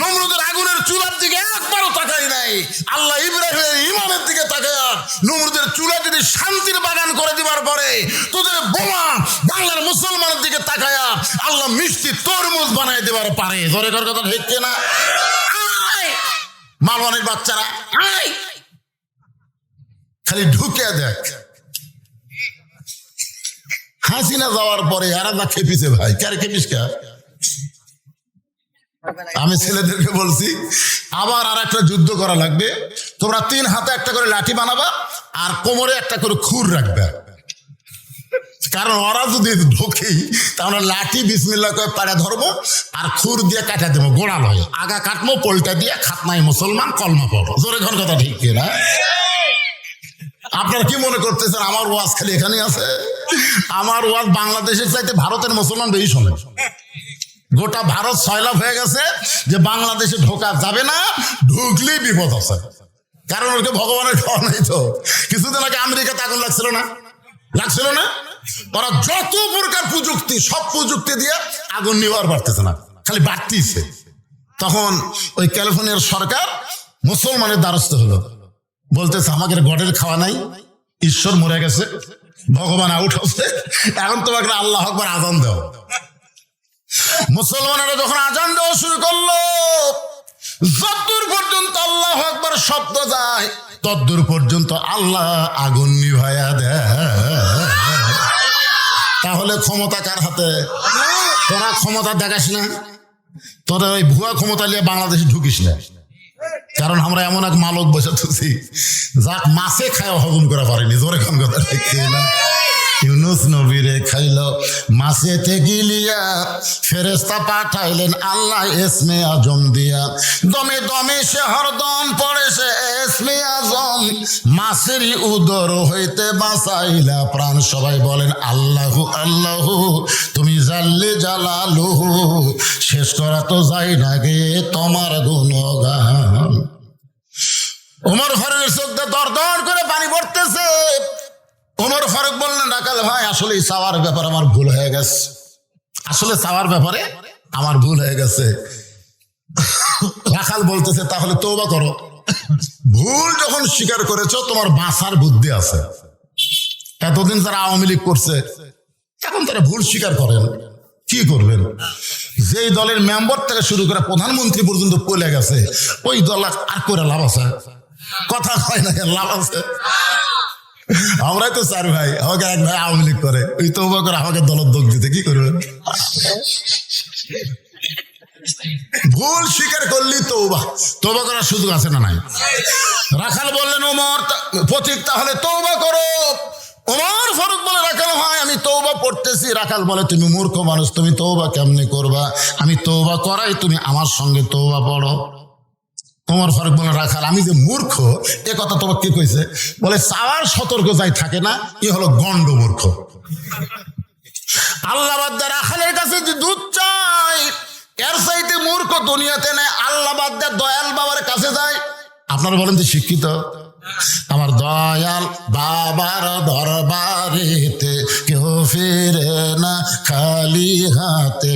নমরুদের আগুনের চুলার দিকে একবারও তাকাই নাই, আল্লাহ ইব্রাহিমের ইমানের দিকে তাকায়। নমরুদের চুলা যদি শান্তির বাগান করে দিবার পরে তোদের বোমা বাংলার মুসলমানের দিকে তাকায় আল্লাহ মিষ্টি তরমুজ বানাই দেবার পারে। ধরে কর কথা ঠিক না? মালওয়ানের বাচ্চারা আয়, খালি ঢুকে দেখ। হাসিনা যাওয়ার পরে এরা যা খেপিছে ভাই, কারে খেপিস কে? আমি ছেলেদেরকে বলছি আবার আর একটা যুদ্ধ করা লাগবে, তোমরা 3 হাতে একটা করে লাঠি বানাবা আর কোমরে একটা করে খুর রাখবে, কারণ ওরা যদি ঢোকেই তাহলে লাঠি বিসমিল্লাহ করে পাড়ে ধরবো আর খুর দিয়ে কাটা দেবো, গোড়া লয় আগা কাটবো, পোলটা দিয়ে খাতনায় মুসলমান কলমা পড়ো। জোরে ঘর কথা ঠিক কিনা? আপনারা কি মনে করতেছেন আমার ওয়াজ খালি এখানেই আছে? আমার ওয়াজ বাংলাদেশের চাইতে ভারতের মুসলমান বেশি শোনে। গোটা ভারত সয়লাভ হয়ে গেছে যে বাংলাদেশে ঢোকা যাবে না, ঢুকলেই বিপদ আছে। কারণ ওকে ভগবানের খাওয়া নাই তো। কিছুদিন আগে আমেরিকাতে আগুন লাগছিল না? লাগছিল না? ওরা যত প্রকার প্রযুক্তি, সব প্রযুক্তি দিয়ে আগুন নিবার পারতেছে না, খালি বাড়তিছে। তখন ওই ক্যালিফোর্নিয়ার সরকার মুসলমানের দ্বারস্থ হলো, বলতেছে আমাদের গডের খাওয়া নাই, ঈশ্বর মরে গেছে, ভগবান আউট হচ্ছে, এখন তোমাকে আল্লাহ আকবার আজান দাও। মুসলমানেরা যখন আজান দেওয়া শুরু করলো, যতদূর পর্যন্ত আল্লাহ আকবার শব্দ যায় ততদূর পর্যন্ত আল্লাহ আগুন নিভাইয়া দেয়। তাহলে ক্ষমতা কার হাতে? তোরা ক্ষমতা দেখাস না, তোরা ওই ভুয়া ক্ষমতা নিয়ে বাংলাদেশে ঢুকিস না, কারণ আমরা এমন এক মালক বসাতেছি যাক মাছে খায় হজম করা পারেনি। জোরে কোন কথা খেয়ে না, ইউনুস নবীরে খাইল মাছেতে গিলিয়া, ফেরেশতা পাঠাইলেন আল্লাহ ইসমে আজম দিয়া, দমে দমে সে হরদম পড়ে সে ইসমে আজম, মাছেরই উদর হইতে বাঁচাইলা প্রাণ। সবাই বলেন আল্লাহু আল্লাহু, তুমি জাল্লে জালালুহু, শেষ করা তো যায় না গে তোমার গুণগান। ওমর ফারুকের চোখ দিয়ে দর দর করে পানি পড়তেছে। ওমর ফারুক বললেন রাখাল ভাই, আসলে চাওয়ার ব্যাপারে আমার ভুল হয়ে গেছে, আসলে চাওয়ার ব্যাপারে আমার ভুল হয়ে গেছে। রাখাল বলতেছে তাহলে তওবা করো, ভুল যখন স্বীকার করেছো তোমার বাঁচার বুদ্ধি আছে। এতদিন যারা আওয়ামী লীগ করছে এখন তারা ভুল স্বীকার করেন, কি করবেন? যেই দলের মেম্বার থেকে শুরু করে প্রধানমন্ত্রী পর্যন্ত পলে গেছে, ওই দল আর করে লাভ আছে? কথা হয় না, লাভ আছে? আমরাই তো চার ভাই, আমাকে এক ভাই আওয়ামী লীগ করে, ওই তওবা করে আমাকে দলের দোষ দিতে কি করবেন? ভুল স্বীকার করলি তওবা করার সুযোগ আছে না নাই? রাখাল বললেন ওমর পথিক তাহলে তওবা করো। ওমর ফারুক বলে রাখাল ভাই আমি তওবা পড়তেছি। রাখাল বলে তুমি মূর্খ মানুষ, তুমি তওবা কেমনে করবা? আমি তওবা করাই, তুমি আমার সঙ্গে তওবা পড়ো। ওমর ফারুক বলে রাখাল আমি যে মূর্খ এ কথা তোমাকে কে কইছে? বলে চাওয়ার সতর্ক যাই থাকে না, এ হলো গন্ড মূর্খ। আল্লাহ বাদ দিয়ে রাখালের কাছে যে দুধ চাই, এর চাইতে মূর্খ দুনিয়াতে নেই। আল্লাহ বাদ দিয়ে দয়াল বাবার কাছে যায়। আপনারা বলেন যে শিক্ষিত, আমার দয়াল বাবার দরবারেতে কেউ ফিরে না খালি হাতে।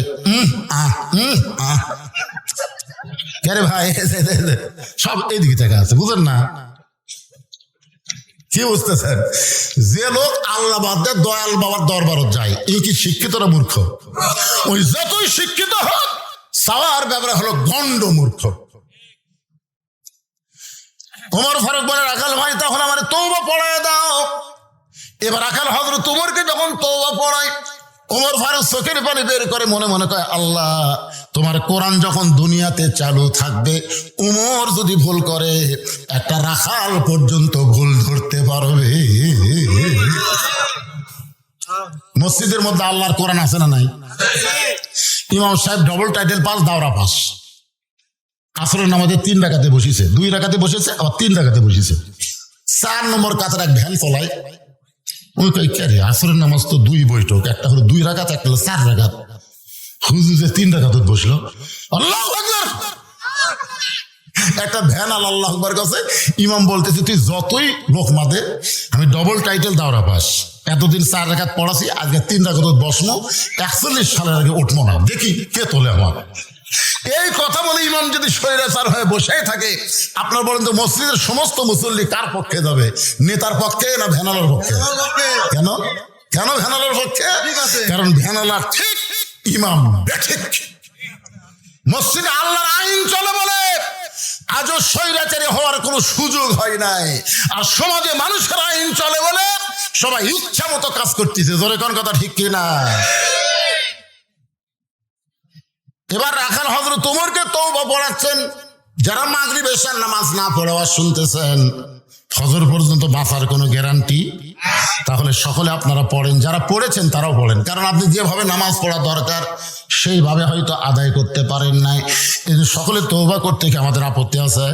কে ভাই সব এইদিকে থেকে আছে, বুঝেন না? কি বুঝতেছেন? যে লোক আল্লাহ বাদ দিয়ে দয়াল বাবার দরবারত যায়, এই কি শিক্ষিত না মূর্খ? ওই যতই শিক্ষিত হোক চাওয়ার ব্যাপারে হলো গন্ড মূর্খ। ওমর ফারুক বলে রাখাল ভাই তখন আমার তওবা পড়ায় দাও। এবার রাখাল হযরত ওমরকে যখন তওবা পড়ায়, ওমর ফারুক চোখের পানি বের করে মনে মনে কয় আল্লাহ তোমার কোরআন যখন দুনিয়াতে চালু থাকবে, ওমর যদি ভুল করে একটা রাখাল পর্যন্ত ভুল ধরতে পারবে। মসজিদের মধ্যে আল্লাহর কোরআন আছে না নাই? ইমাম সাহেব ডবল টাইটেল পাস, দাওরা পাস। আসরের নামাজে 3 রাকাতে বসেছে, 2 রাকাতে বসেছে, আবার 3 রাকাতে বসেছে। 4 নম্বর কাতার এক ভ্যান চলায়। ওই কই কে রে, আসরের নামাজ তো 2 বৈঠক, একটা হলো 2 রাকাত, একটা হলো 4 রাকাত। হুজুর যে 3 রাকাতে বসলো, আল্লাহু আকবার। একটা ভ্যান আল্লাহু আকবার কাছে ইমাম বলতেছে তুই যতই লোক মাদে, আমি ডবল টাইটেল দাওরা পাস, এতদিন 4 রাকাত পড়াছি, আজকে 3 রাকাত বসবো, 41 সালের আগে উঠবো না, দেখি কে তোলে আমার। এই কথা বলে ইমাম যদি স্বৈরাচার হয়ে বসে থাকে, আপনার বলেন তো মসজিদের সমস্ত মুসল্লি কার পক্ষে যাবে? নেতার পক্ষে না ভ্যানালার পক্ষে? কেন কেন ভ্যানালার পক্ষে? কারণ ভ্যানালার ঠিক, ইমাম বেঠিক। মসজিদে আল্লাহর আইন চলে বলে আজও স্বৈরাচারী হওয়ার কোনো সুযোগ হয় নাই। আর সমাজে মানুষের আইন চলে বলে সবাই ইচ্ছা মতো কাজ করতেছে। জোরে কোন কথা ঠিক কিনা? এবার রাখাল হযরত ওমরকে তওবা পড়াচ্ছেন। যারা মাগরিব এশার নামাজ না পড়ে আওয়াজ শুনতেছেন, ফজর পর্যন্ত বাঁচার কোনো গ্যারান্টি? তাহলে সকলে আপনারা পড়েন, যারা পড়েছেন তারাও পড়েন, কারণ আপনি যেভাবে নামাজ পড়া দরকার সেইভাবে হয়তো আদায় করতে পারেন নাই। কিন্তু সকলে তওবা করতে কি আমাদের আপত্তি আছে?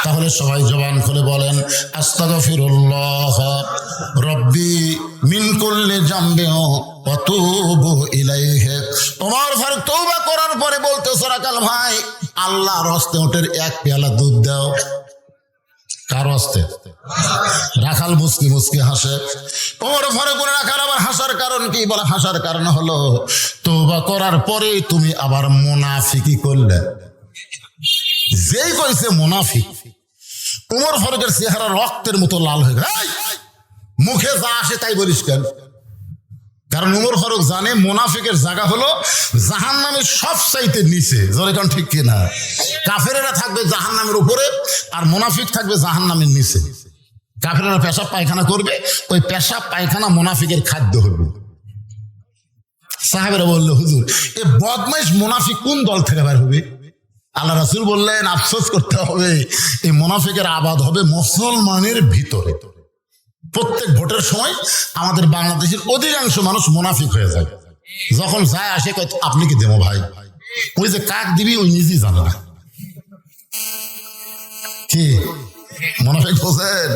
তাহলে সবাই জবান খুলে বলেন আস্তাগফিরুল্লাহ রব্বি মিন কুল্লি জামবিন ওয়া তুবু ইলাইহি। ওমর ফারুক তওবা করার পরে বলতেছে রাখাল ভাই আল্লাহর হস্তে ওটের 1 পেয়ালা দুধ দাও। কার হস্তে? রাখাল মুস্কি মুস্কি হাসে। ওমর ফারুক বলে রাখাল আবার হাসার কারণ কি? বলে হাসার কারণ হলো তওবা করার পরে তুমি আবার মুনাফিকি করলে। যেই কইছে মুনাফিক, ওমর ফারুকের চেহারা রক্তের মতো লাল হয়ে গেল। মুখে যা আসে তাই বলিস কেন? কারণ ওমর ফারুক জানে মুনাফিকের জায়গা হলো জাহান্নামের সবচাইতে নিচে। জোরে কোন ঠিক কিনা? কাফেরেরা থাকবে জাহান্নামের উপরে, আর মুনাফিক থাকবে জাহান্নামের নিচে। কাফেরেরা পেশাব পায়খানা করবে, ওই পেশাব পায়খানা মুনাফিকের খাদ্য হবে। সাহাবেরা বললো, হুজুর এ বদমাইশ মুনাফিক কোন দল থেকে বের হবে? আল্লাহ রাসূল বললেন, আফসোস করতে হবে, এই মুনাফিকের আবাদ হবে মুসলমানের ভিতরে। প্রত্যেক ভোটের সময় আমাদের বাংলাদেশের অধিকাংশ মানুষ মুনাফিক হয়ে যায়। যখন যায় আসে কয়, আপনি কি দেবো ভাই? ওই যে কাক দিবি ওই নিজেই জানে না। কি মুনাফিক বোঝেন?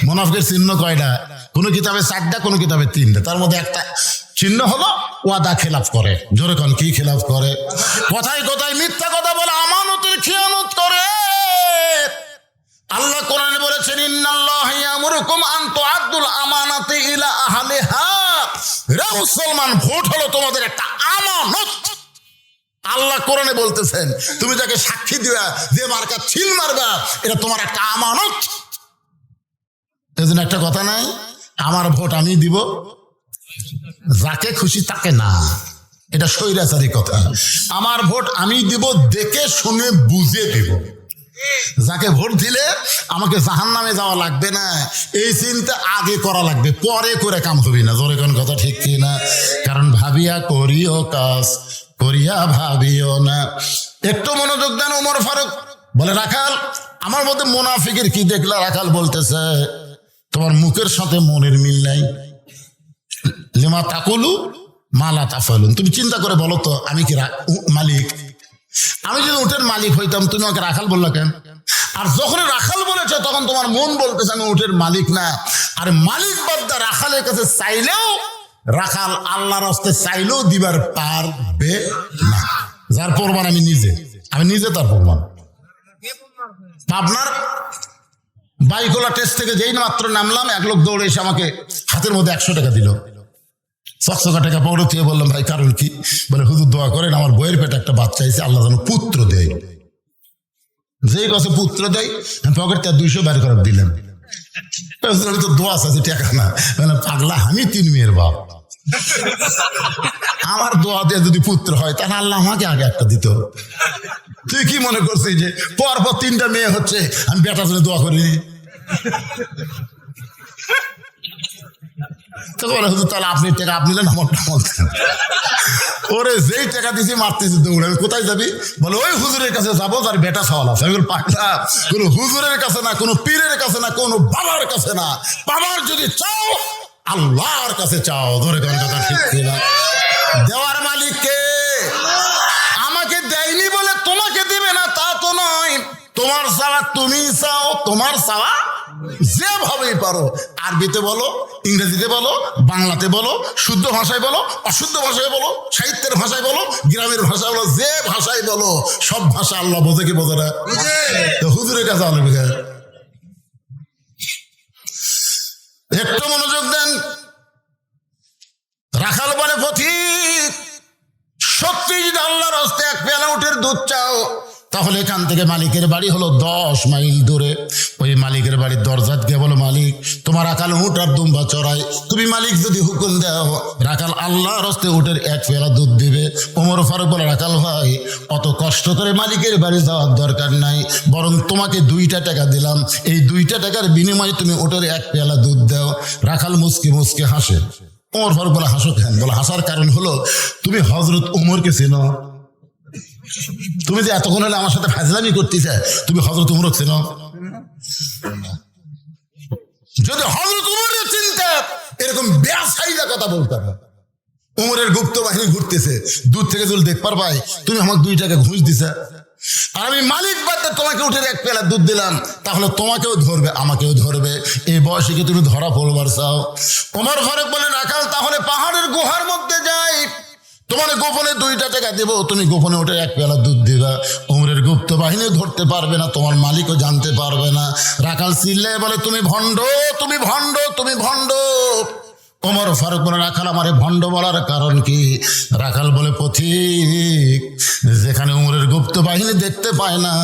মুনাফিকের চিহ্ন কয়টা? কোনো কিতাবে 4টা, কোনো কিতাবে 3টা। তার মধ্যে একটা চিহ্ন হলো ওয়াদা খেলাফ করে। জোরে কোন, কি খেলাফ করে? কথায় কথায় মিথ্যা কথা বলে, আমানতের খেয়ানত করে। আল্লাহ কোরআনে বলেছেন, ইন্নাল্লাহা ইয়ামুরুকুম আন তুআদ্দুল আমানাতি ইলা আহলিহা। রে মুসলমান, ভোট হলো তোমাদের একটা আমানত। আল্লাহ কোরআনে বলতেছেন, তুমি যাকে সাক্ষী দিবা, যে মার্কা ছিল মারবা, এটা তোমার একটা আমানত। এজন্য একটা কথা নাই, আমার ভোট আমি দিব, যাকে খুশি তাকে না। এটা স্বৈরাচারী কথা। আমার ভোট আমি দিব, দেখে শুনে বুঝে দিব। যাকে ভোট দিলে আমাকে জাহান্নামে যাওয়া লাগবে না, এই চিন্তা আগে করা লাগবে, পরে করে কাম হবি না। জোরে কোন কথা ঠিক কি না? কারণ ভাবিয়া করিও কাজ, করিয়া ভাবিও না। একটু মনোযোগ দেন। ওমর ফারুক বলে, রাখাল আমার মধ্যে মুনাফিকের কি দেখলা? রাখাল বলতেছে, তোমার মুখের সাথে মনের মিল নাই। লিমা তাকুলু মালা তাফালুন। তুমি চিন্তা করে বলো তো, আমি কি মালিক? আমি যদি উটের মালিক হইতাম, তুমি আমাকে রাখাল বললা কেন? আর যখন রাখাল বলেছে, তখন তোমার মন বলতেছে আমি উটের মালিক না। আর মালিক বাদ্দা রাখালের কাছে চাইলেও, রাখাল আল্লাহর রাস্তে চাইলেও দিবার পারবে না। যার প্রমাণ আমি নিজে তার প্রমাণ। আপনার বাইকোলা টেস্ট থেকে যেই মাত্র নামলাম, এক লোক দৌড়ে এসে আমাকে হাতের মধ্যে 100 টাকা দিল। চকচকা টাকা পকেটে থেকে বললাম, ভাই কারণ কি? বলে, হুজুর দোয়া করেন, আমার বইয়ের পেটে একটা বাচ্চা হয়েছে, আল্লাহ যেন পুত্র দেয়। যেই কাছে পুত্র দেয়, পকেট থেকে 200 বের করে দিলেন। তো দোয়া আছে, টাকা না। পাগলা, আমি 3 মেয়ের বাপ, আমার দোয়া দিয়ে যদি পুত্র হয়, তাহলে আল্লাহ আমাকে আগে একটা দিত। তুই কি মনে করছিস যে পরপর 3টা মেয়ে হচ্ছে, আমি বেটার জন্য দোয়া করি? তাহলে আপনি টাকা আপনি নেন, আমার ওরে যেই টাকা দিছি মারতেছি দৌড়ে। কোথায় যাবি? বলে, ওই হুজুরের কাছে যাবো, তার বেটা সওয়াল আছে। আমি পাগলা, কোনো হুজুরের কাছে না, কোনো পীরের কাছে না, কোনো বাবার কাছে না। বাবার যদি চাও, আল্লাহর কাছে চাও। ধরে কোন কথা ঠিক কিনা? দেওয়ার মালিক কে? আমাকে দেয়নি বলে তোমাকে দিবে না তা তো নয়। তোমার চাওয়া তুমি চাও, তোমার চাওয়া যেভাবেই পারো। আরবিতে বলো, ইংরেজিতে বলো, বাংলাতে বলো, শুদ্ধ ভাষায় বলো, অশুদ্ধ ভাষায় বলো, সাহিত্যের ভাষায় বলো, গ্রামের ভাষায় বলো, যে ভাষায় বলো, সব ভাষা আল্লাহ বোঝে কি বোঝে না? হুজুরের কাছে আলো। একটু মনোযোগ দেন। রাখাল বলে, পথিক সত্যি যদি আল্লাহর হস্তে 1 পেয়ালা উটের দুধ চাও, তাহলে এখান থেকে মালিকের বাড়ি হলো 10 মাইল দূরে। ওই মালিকের বাড়ির দরজাত গিয়ে বলো, মালিক তোমার রাখাল উট আর দুম্বা চড়াই। তুমি মালিক যদি হুকুম দাও, রাখাল আল্লাহর হস্তে উটের 1 পেয়ালা দুধ দিবে। ওমর ফারুক বলে, রাখাল ভাই অত কষ্ট করে মালিকের বাড়ি যাওয়ার দরকার নাই, বরং তোমাকে 2টা টাকা দিলাম, এই 2টা টাকার বিনিময়ে তুমি উটের 1 পেয়ালা দুধ দাও। রাখাল মুসকে মুসকে হাসে। ওমর ফারুক বলে, হাসো কেন? বলে, হাসার কারণ হলো তুমি হযরত ওমরকে চেনো। তুমি যে এতক্ষণ হলে আমার সাথে ফাজলামি করতেছে, তুমি হযরত ওমর চেনো? যদি হযরত ওমরের চিন্তা, এরকম বেয়াসাইজা কথা বলতে না। ওমরের গুপ্ত বাহিনী ঘুরতেছে, দূর থেকে যদি দেখবার পাই তুমি আমাকে 2 টাকা ঘুষ দিছে, আর আমি মালিক বাদে তোমাকে উঠে 1 পেয়ালা দুধ দিলাম, তাহলে তোমাকেও ধরবে, আমাকেও ধরবে। এই বয়সে কি তুমি ধরা পড়বার চাও? ওমর ফারুক বলে, রাখাল তাহলে পাহাড়ের গুহার মধ্যে যাই, তোমার গোপনে 2টা টাকা দেবো, তুমি গোপনে উঠে 1 পেয়ালা দুধ দিবা। ওমরের গুপ্ত বাহিনী ধরতে পারবে না, তোমার মালিকও জানতে পারবে না। রাখাল চিল্লায় বলে, তুমি ভণ্ড, তুমি ভণ্ড, তুমি ভণ্ড। ওমর ফারুক বলে, রাখাল আমারে ভণ্ড বলার কারণ কি? রাখাল বলে, পথিক যেখানে ওমরের গুপ্ত বাহিনী দেখতে পায় না,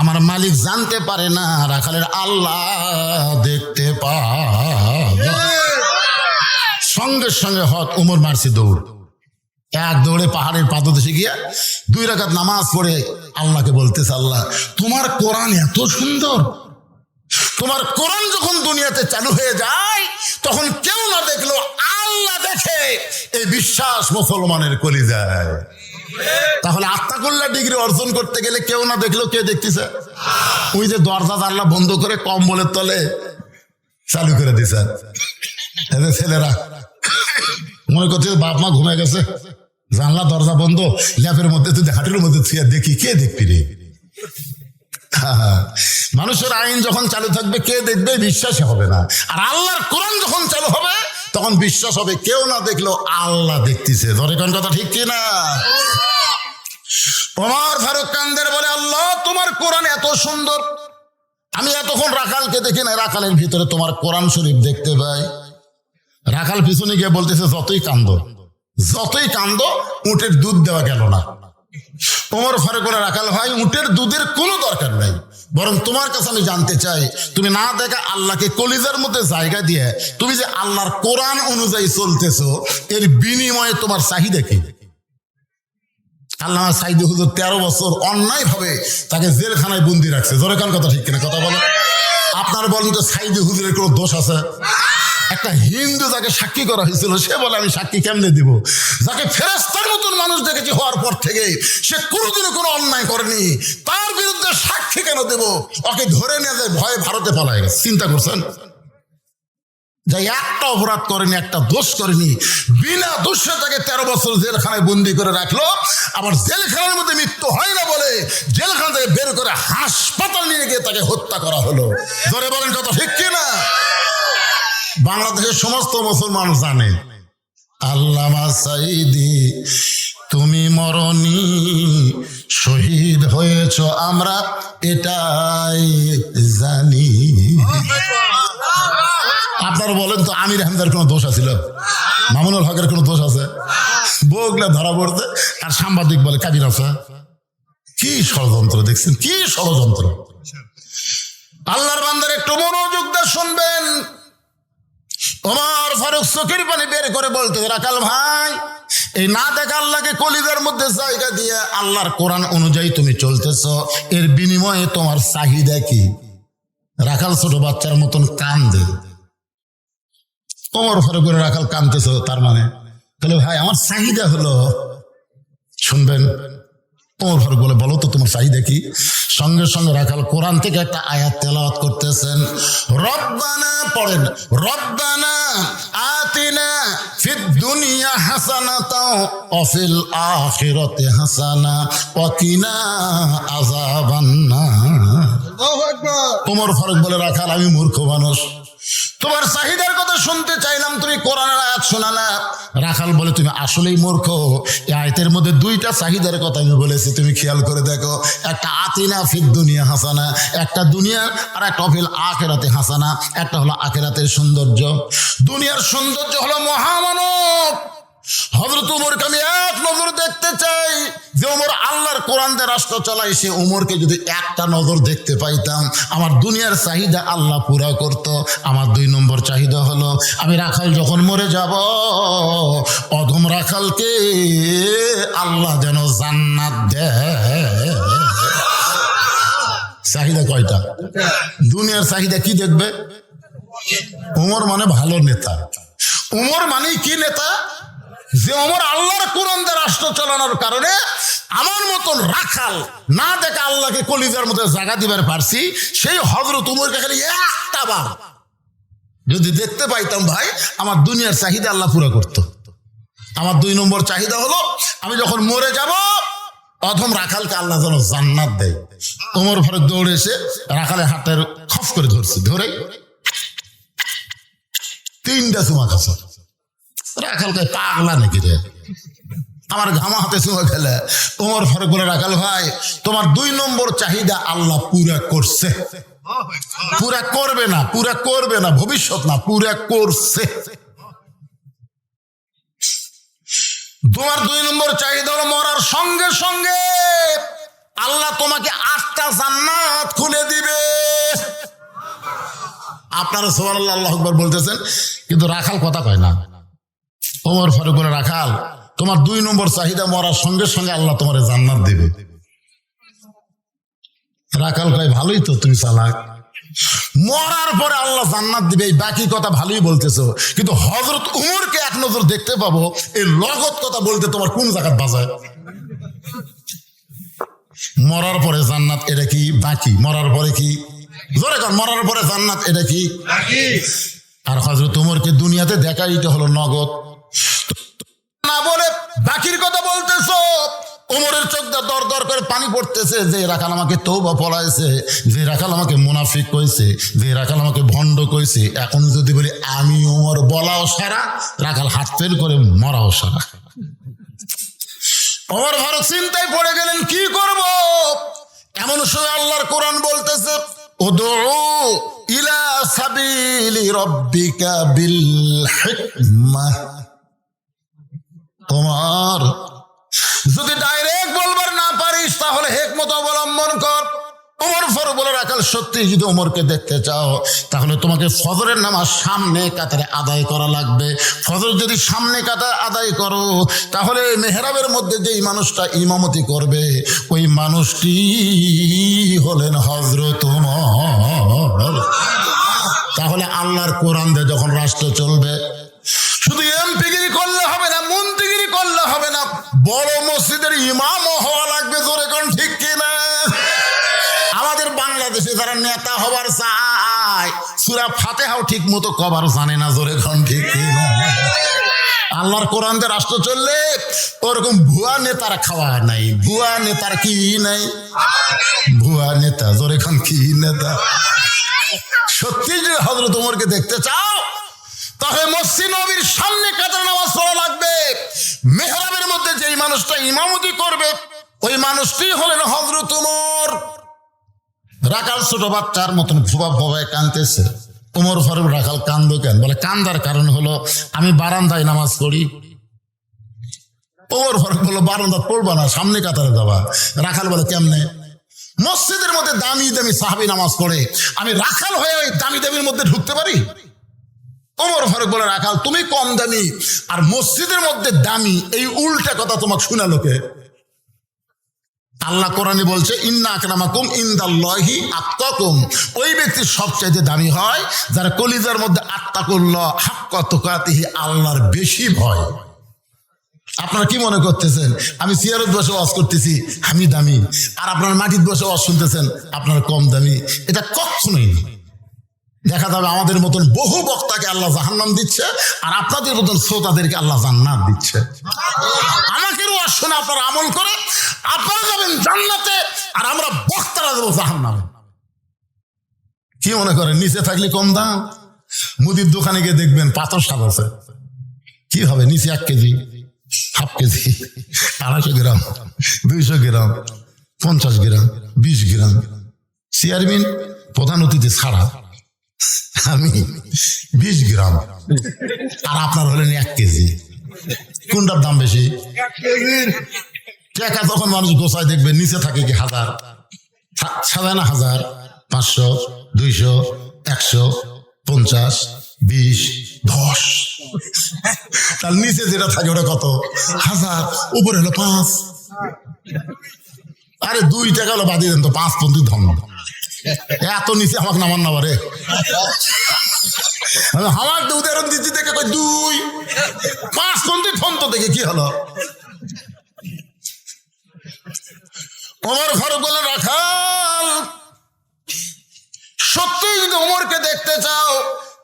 আমার মালিক জানতে পারে না, রাখালের আল্লাহ দেখতে পায়। সঙ্গে সঙ্গে ওমর মারছে দৌড়। 1 দৌড়ে পাহাড়ের পাদদেশে গিয়া 2 রাকাত নামাজ পড়ে আল্লাহকে বলতেছে, আল্লাহ তোমার কোরআন এত সুন্দর, তোমার কোরআন যখন দুনিয়াতে চালু হয়ে যায়, তখন কেউ না দেখলো আল্লাহ দেখে এই বিশ্বাস মুসলমানের কলিজায়। তাহলে আত্মাকুল্লাহ ডিগ্রি অর্জন করতে গেলে কেউ না দেখলেও কে দেখতেছে? ওই যে দরজা জানলা বন্ধ করে কম্বলের তলে চালু করে দিছে এদের ছেলেরা, মনে করছে বাপ মা ঘুমিয়ে গেছে, জানলা দরজা বন্ধ, ল্যাপের মধ্যে তুই হাঁটুর মধ্যে থুয়া দেখি, কে দেখবি রে? মানুষের আইন যখন চালু থাকবে কে দেখবে? বিশ্বাসই হবে না। আর আল্লাহর কোরআন যখন চালু হবে তখন বিশ্বাস হবে, কেউ না দেখলেও আল্লাহ দেখতেছে। ধরে কোন কথা ঠিক কিনা? ওমর ফারুক কান্দের বলে, আল্লাহ তোমার কোরআন এত সুন্দর, আমি এতক্ষণ রাখালকে দেখি না, রাখালের ভিতরে তোমার কোরআন শরীফ দেখতে পাই। রাখাল পিছনে গিয়ে বলতেছে, যতই কান্দ উটের দুধ দেওয়া গেল না। ওমর ফারুক বলে, রাখাল ভাই উটের দুধের কোনো দরকার নাই, বরং তোমার কাছে আমি জানতে চাই, তুমি না দেখা আল্লাহকে কলিজার মধ্যে জায়গা দিয়ে তুমি যে আল্লাহর কোরআন অনুযায়ী চলতেছো, এর বিনিময়ে তোমার চাহিদা কি? আল্লামা সাইদি হুজুর 13 বছর অন্যায় ভাবে তাকে জেলখানায় বন্দি রাখছে। জোরে কান কথা ঠিক কিনা? কথা বলে। আপনার বলেন তো সাইদি হুজুরের কোনো দোষ আছে? একটা হিন্দু যাকে সাক্ষী করা হয়েছিল সে বলে, আমি সাক্ষী কেমনে দিব? যাকে ফেরেশতার মতন মানুষ দেখেছি হওয়ার পর থেকে সে কোনোদিনও কোনো অন্যায় করেনি, তার বিরুদ্ধে সাক্ষী কেন দেব? ওকে ধরে নিয়ে যায়, ভয়ে ভারতে পালায় গেছে। চিন্তা করছেন? যে একটা অপরাধ করেনি, একটা দোষ করেনি, বিনা দোষে তাকে 13 বছর জেলখানায় বন্দি করে রাখলো। আবার জেলখানার মধ্যে মৃত্যু হয় না বলে জেলখানা থেকে বের করে হাসপাতাল নিয়ে গিয়ে তাকে হত্যা করা হলো। ধরে বলেন কথা ঠিক কিনা? বাংলাদেশের সমস্ত মুসলমান জানে, আল্লামা সাইদি তুমি মরনি, শহীদ হয়েছ আমরা এটাই জানি। আপনারা বলেন তো আমির হামদার কোনো দোষ আছিল? মামুনুল হকের কোনো দোষ আছে? বউগুলা ধরা পড়তে আর সাংবাদিক বলে কাবির আছে। কি ষড়যন্ত্র দেখছেন, কি ষড়যন্ত্র! আল্লাহর বান্দার একটু মনোযোগ দিয়ে শুনবেন। ওমর ফারুক চোখের পানি বের করে বলতে, রাখাল ভাই, এই না দেখা আল্লাহকে কলিজার মধ্যে জায়গা দিয়ে আল্লাহর কোরআন অনুযায়ী তুমি চলতেছ, এর বিনিময়ে তোমার চাহিদা কি? রাখাল ছোট বাচ্চার মতন কান্দে। ওমর ফারুক করে, রাখাল কান্দতেছ তার মানে? তাহলে ভাই আমার চাহিদা হলো, শুনবেন। ওমর ফারুক বলে, বলো তো তোমার চাহিদা কি? সঙ্গে সঙ্গে রাখাল কোরআন থেকে একটা আয়াত তেলাওয়াত করতেছেন। রব্বানা পড়েন, রব্বানা আতিনা ফিদ দুনিয়া হাসানাতাও ওয়া ফিল আখিরাতি হাসানা ওয়া কিনা আযাবান্নার। আল্লাহু আকবার। ওমর ফারুক বলে, রাখাল আমি মূর্খ মানুষ, তোমার চাহিদার কথা শুনতে চাইলাম, তুমি কোরআনের আয়াত শোনা না। রাখাল বলে, তুমি আসলেই মূর্খ। এই আয়াতের মধ্যে 2টা চাহিদার কথা আমি বলেছি, তুমি খেয়াল করে দেখো। একটা আতিনা ফিদ দুনিয়া হাসানা, একটা দুনিয়া, আর একটা ফিল আখিরাতে হাসানা, একটা হলো আখিরাতের সৌন্দর্য। দুনিয়ার সৌন্দর্য হলো মহামানব হযরত উমরকে আমি এক নজর দেখতে চাই। যে উমর আল্লাহর কোরআন দিয়ে রাষ্ট্র চালায়, সে উমরকে যদি একটা নজর দেখতে পাইতাম, আমার দুনিয়ার চাহিদা আল্লাহ পুরা করত। আমার 2 নম্বর চাহিদা হলো, আমি রাখাল যখন মরে যাব, অধম রাখালকে আল্লাহ যেন জান্নাত দেয়। চাহিদা কয়টা? দুনিয়ার চাহিদা কি দেখবে? উমর মানে ভালো নেতা। উমর মানে কি নেতা? যে ওমর আল্লাহর কোরআন দিয়ে রাষ্ট্র চালানোর কারণে আমার মতন রাখাল না দেখে আল্লাহকে কলিজার মধ্যে জায়গা দিবার পারছি, সেই হযরত উমরকে খালি একটা বার যদি দেখতে পাইতাম, ভাই আমার দুনিয়ার চাহিদা আল্লাহ পুরো করত। আমার 2 নম্বর চাহিদা হলো, আমি যখন মরে যাব, অধম রাখালকে আল্লাহ যেন জান্নাত দেয়। ওমর ফারুক দৌড়ে এসে রাখালের হাতের খপ করে ধরছে, ধরে 3টা চুমা খাচ্ছে। রাখাল কয়, পাগলা নাকি রে, আমার ঘামা হাতে চুমা খেলে। ওমর ফারুক বলে, রাখাল ভাই, তোমার 2 নম্বর চাহিদা আল্লাহ পুরা করছে। পুরা করবে না, পুরা করবে না, ভবিষ্যৎ না, পুরা করছে। তোমার 2 নম্বর চাহিদা হলো, মরার সঙ্গে সঙ্গে আল্লাহ তোমাকে 8টা জান্নাত খুলে দিবে। আপনারা সুবহানাল্লাহ আল্লাহু আকবার বলতেছেন, কিন্তু রাখাল কথা কয় না। ওমর ফারুক বলে, রাখাল তোমার 2 নম্বর চাহিদা, মরার সঙ্গে সঙ্গে আল্লাহ তোমার জান্নাত দেবে। রাখাল কয়, ভালোই তো, তুমি চালাক। মরার পরে আল্লাহ জান্নাত দিবে, এই বাকি কথা ভালোই বলতেছো, কিন্তু হযরত উমরকে এক নজর দেখতে পাবো, এই লগত কথা বলতে তোমার কোন জায়গা বাজায়? মরার পরে জান্নাত, এটা কি বাকি? মরার পরে কি? জোরে কর, মরার পরে জান্নাত, এটা কি বাকি? আর হযরত উমরকে দুনিয়াতে দেখা, এটা হলো নগদ। না বলে বাকির কথা বলতেছো। ওমরের চোখ দিয়ে দর দর করে পানি পড়তেছে, যে রাখাল আমাকে তওবা পড়াইছে, যে রাখাল আমাকে মুনাফিক কইছে, যে রাখাল আমাকে ভণ্ড কইছে, এখন যদি বলি আমি ওমর, বলাও সারা, রাখাল হাত ফেল করে মরাও সারা। ওমর ফারুক চিন্তায় পড়ে গেলেন, কি করব? এমন সময় আল্লাহর কোরআন বলতেছে, উদউ ইলা সাবিলি রাব্বিকা বিল হিকমাহ। তোমার যদি ডাইরেক্ট বলবার না পারিস, তাহলে হিকমত অবলম্বন কর। ওমর ফারুক বলে, রাখাল সত্যি যদি ওমরকে দেখতে চাও, তাহলে তোমাকে ফজরের নামাজ সামনে কাতারে আদায় করা লাগবে। ফজর যদি সামনে কাতারে আদায় করো, তাহলে মেহরাবের মধ্যে যেই মানুষটা ইমামতি করবে, ওই মানুষটি হলেন হযরত ওমর। তাহলে আল্লাহর কোরআন দিয়ে যখন রাষ্ট্র চলবে, শুধু এমপিগিরি করলে হবে না, মন্ত্রীগিরি করলে হবে না, বড় মসজিদের ইমামও হওয়া লাগবে। জোরে কোন ঠিক কিনা? আমাদের বাংলাদেশে যারা নেতা হবার চায়, সূরা ফাতিহাও ঠিক মতো কবার জানে না। জোরে কোন ঠিক কিনা? আল্লাহর কোরআন দিয়ে রাষ্ট্র চললে ওরকম ভুয়া নেতার খাওয়া নাই। ভুয়া নেতার কি নাই? ভুয়া নেতা। জোরে কোন কি নেতা? সত্যি যদি হযরত ওমরকে দেখতে চাও, তাহলে মসজিদ নববীর সামনে কাতারে নামাজ পড়া লাগবে। মেহরাবের মধ্যে যেই মানুষটা ইমামতি করবে, ওই মানুষটি হলেন হযরত ওমর। রাখাল ছোট বাচ্চার মতন ফুবা ফুবায় কাঁদতেছে। ওমর ফারুক, রাখাল কান্দো কেন? বলে, কান্দার কারণ হলো আমি বারান্দায় নামাজ পড়ি। ওমর ফারুক বলল, বারান্দা পড়বা না, সামনে কাতারে যাবা। রাখাল বলে, কেমনে? মসজিদের মধ্যে দামি দামি সাহাবী নামাজ পড়ে, আমি রাখাল হয়ে ওই দামি দামির মধ্যে ঢুকতে পারি? ওমর ফারুক বলে, রাখাল তুমি কম দামি আর মসজিদের মধ্যে দামি, এই উল্টা কথা তোমাকে শোনালো কে? আল্লাহ কোরআনে বলছে, ইন্না আকরামাকুম ইনদাল্লাহি আতকাকুম। ওই ব্যক্তি সবচাইতে দামি হয় যারা কলিজার মধ্যে আত্তাকুল্লাহ হাক্কা তুকাতিহি, আল্লাহর বেশি ভয়। আপনারা কি মনে করতেছেন আমি সিয়ারত বসে ওয়াজ করতেছি আমি দামি, আর আপনার মাটির বসে ওয়াজ শুনতেছেন আপনারা কম দামি? এটা কখনোই না। দেখা যাবে আমাদের মতন বহু বক্তাকে আল্লাহ জাহান্নাম দিচ্ছে, আর আপনাদের মতন শ্রোতাদেরকে আল্লাহ জান্নাত দিচ্ছে। আমাকে ওয়াজ শুনে আপনারা আমল করে আপনারা যাবেন জান্নাতে, আর আমরা বক্তারা দেবো জাহান্নামে। কি মনে করেন নিচে থাকলে কম দাম? মুদির দোকানে গিয়ে দেখবেন পাথর স্বাদ আছে, কি হবে? নিচে 1 কেজি, হাফ কেজি, 250 গ্রাম, 200 গ্রাম, 50 গ্রাম, 20 গ্রাম। চেয়ারম্যান প্রধান অতিথি ছাড়া আমি 20 গ্রাম, আর আপনার হলেন 1 কেজি। কোনটার দাম বেশি? 1 কেজির। টাকা তখন মানুষ গোছায় দেখবে নিচে থাকে কি 1000, সাজায় না 1000, 500, 200, 100, 50, 20, 10। তার নিচে যেটা থাকে ওটা কত? 1000, উপরে হলো 5। আরে 2 টাকা হলো বাদিয়ে দেন তো, 5 পন্থী ধন। এত নিচে আমাকে নামান না পারে। আমার উদাহরণ দিচ্ছি দেখে 2, 5 পন্থী ধন তো দেখে কি হলো? ওমর ফারুক বলে, রাখাল সত্যি যদি ওমরকে দেখতে চাও,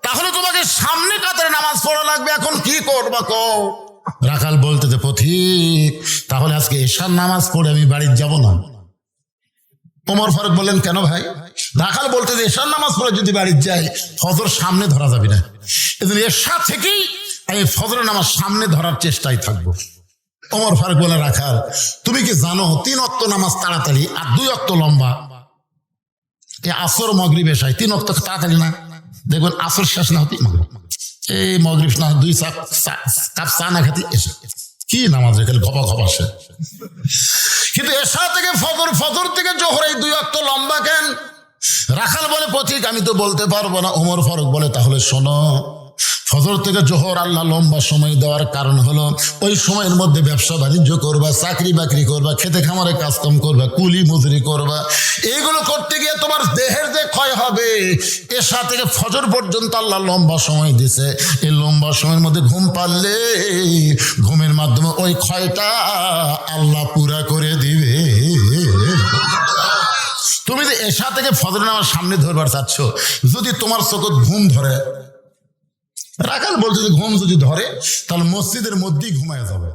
তাহলে তোমাকে সামনে কাতারে নামাজ পড়া লাগবে। এখন কি করবা কও? রাখাল বলতে, পথিক তাহলে আজকে এশার নামাজ পড়ে আমি বাড়ি যাব না। ওমর ফারুক বললেন, কেন ভাই? রাখাল বলতে, এশার নামাজ পড়ে যদি বাড়ি যাই, ফজর সামনে ধরা যাবে না, এজন্য এশা থেকেই আমি ফজরের নামাজ সামনে ধরার চেষ্টায় থাকবো। ওমর ফারুক বলে, রাখাল তুমি কি জানো 3 ওয়াক্ত নামাজ তাড়াতাড়ি আর 2 ওয়াক্ত লম্বা? এই আসর মাগরিব এশায় 3 ওয়াক্ত তাড়াতাড়ি না, দেখবেন আসর শেষ না হতেই মাগরিব, এই মাগরিব না 2 কাপ চা না খাতি এশা। কি নামাজ রেখে ঘপা ঘপা সে। কিন্তু এশা থেকে ফজর, ফজর থেকে জোহর, এই 2 ওয়াক্ত লম্বা কেন? রাখাল বলে, পথিক আমি তো বলতে পারবো না। ওমর ফারুক বলে, তাহলে শোনো, ফজর থেকে জোহর আল্লাহ লম্বা সময় দেওয়ার কারণ হলো ওই সময়ের মধ্যে ব্যবসা বাণিজ্য করবা, চাকরি বাকরি করবা, খেতে খামারে কাজকাম করবা, কুলি মজুরি করবা। এইগুলো করতে গিয়ে তোমার দেহের যে ক্ষয় হবে, এশা থেকে ফজর পর্যন্ত আল্লাহ লম্বা সময় দিছে। এই লম্বা সময়ের মধ্যে ঘুম পারলে ঘুমের মাধ্যমে ওই ক্ষয়টা আল্লাহ পুরা করে দিবে। তুমি যে এশা থেকে ফজর নামাজ সামনে ধরবার চাচ্ছ, যদি তোমার চোখে ঘুম ধরে, রাখাল বলছে যে ঘুম যদি ধরে তাহলে মসজিদের মধ্যেই ঘুমায় যাবে।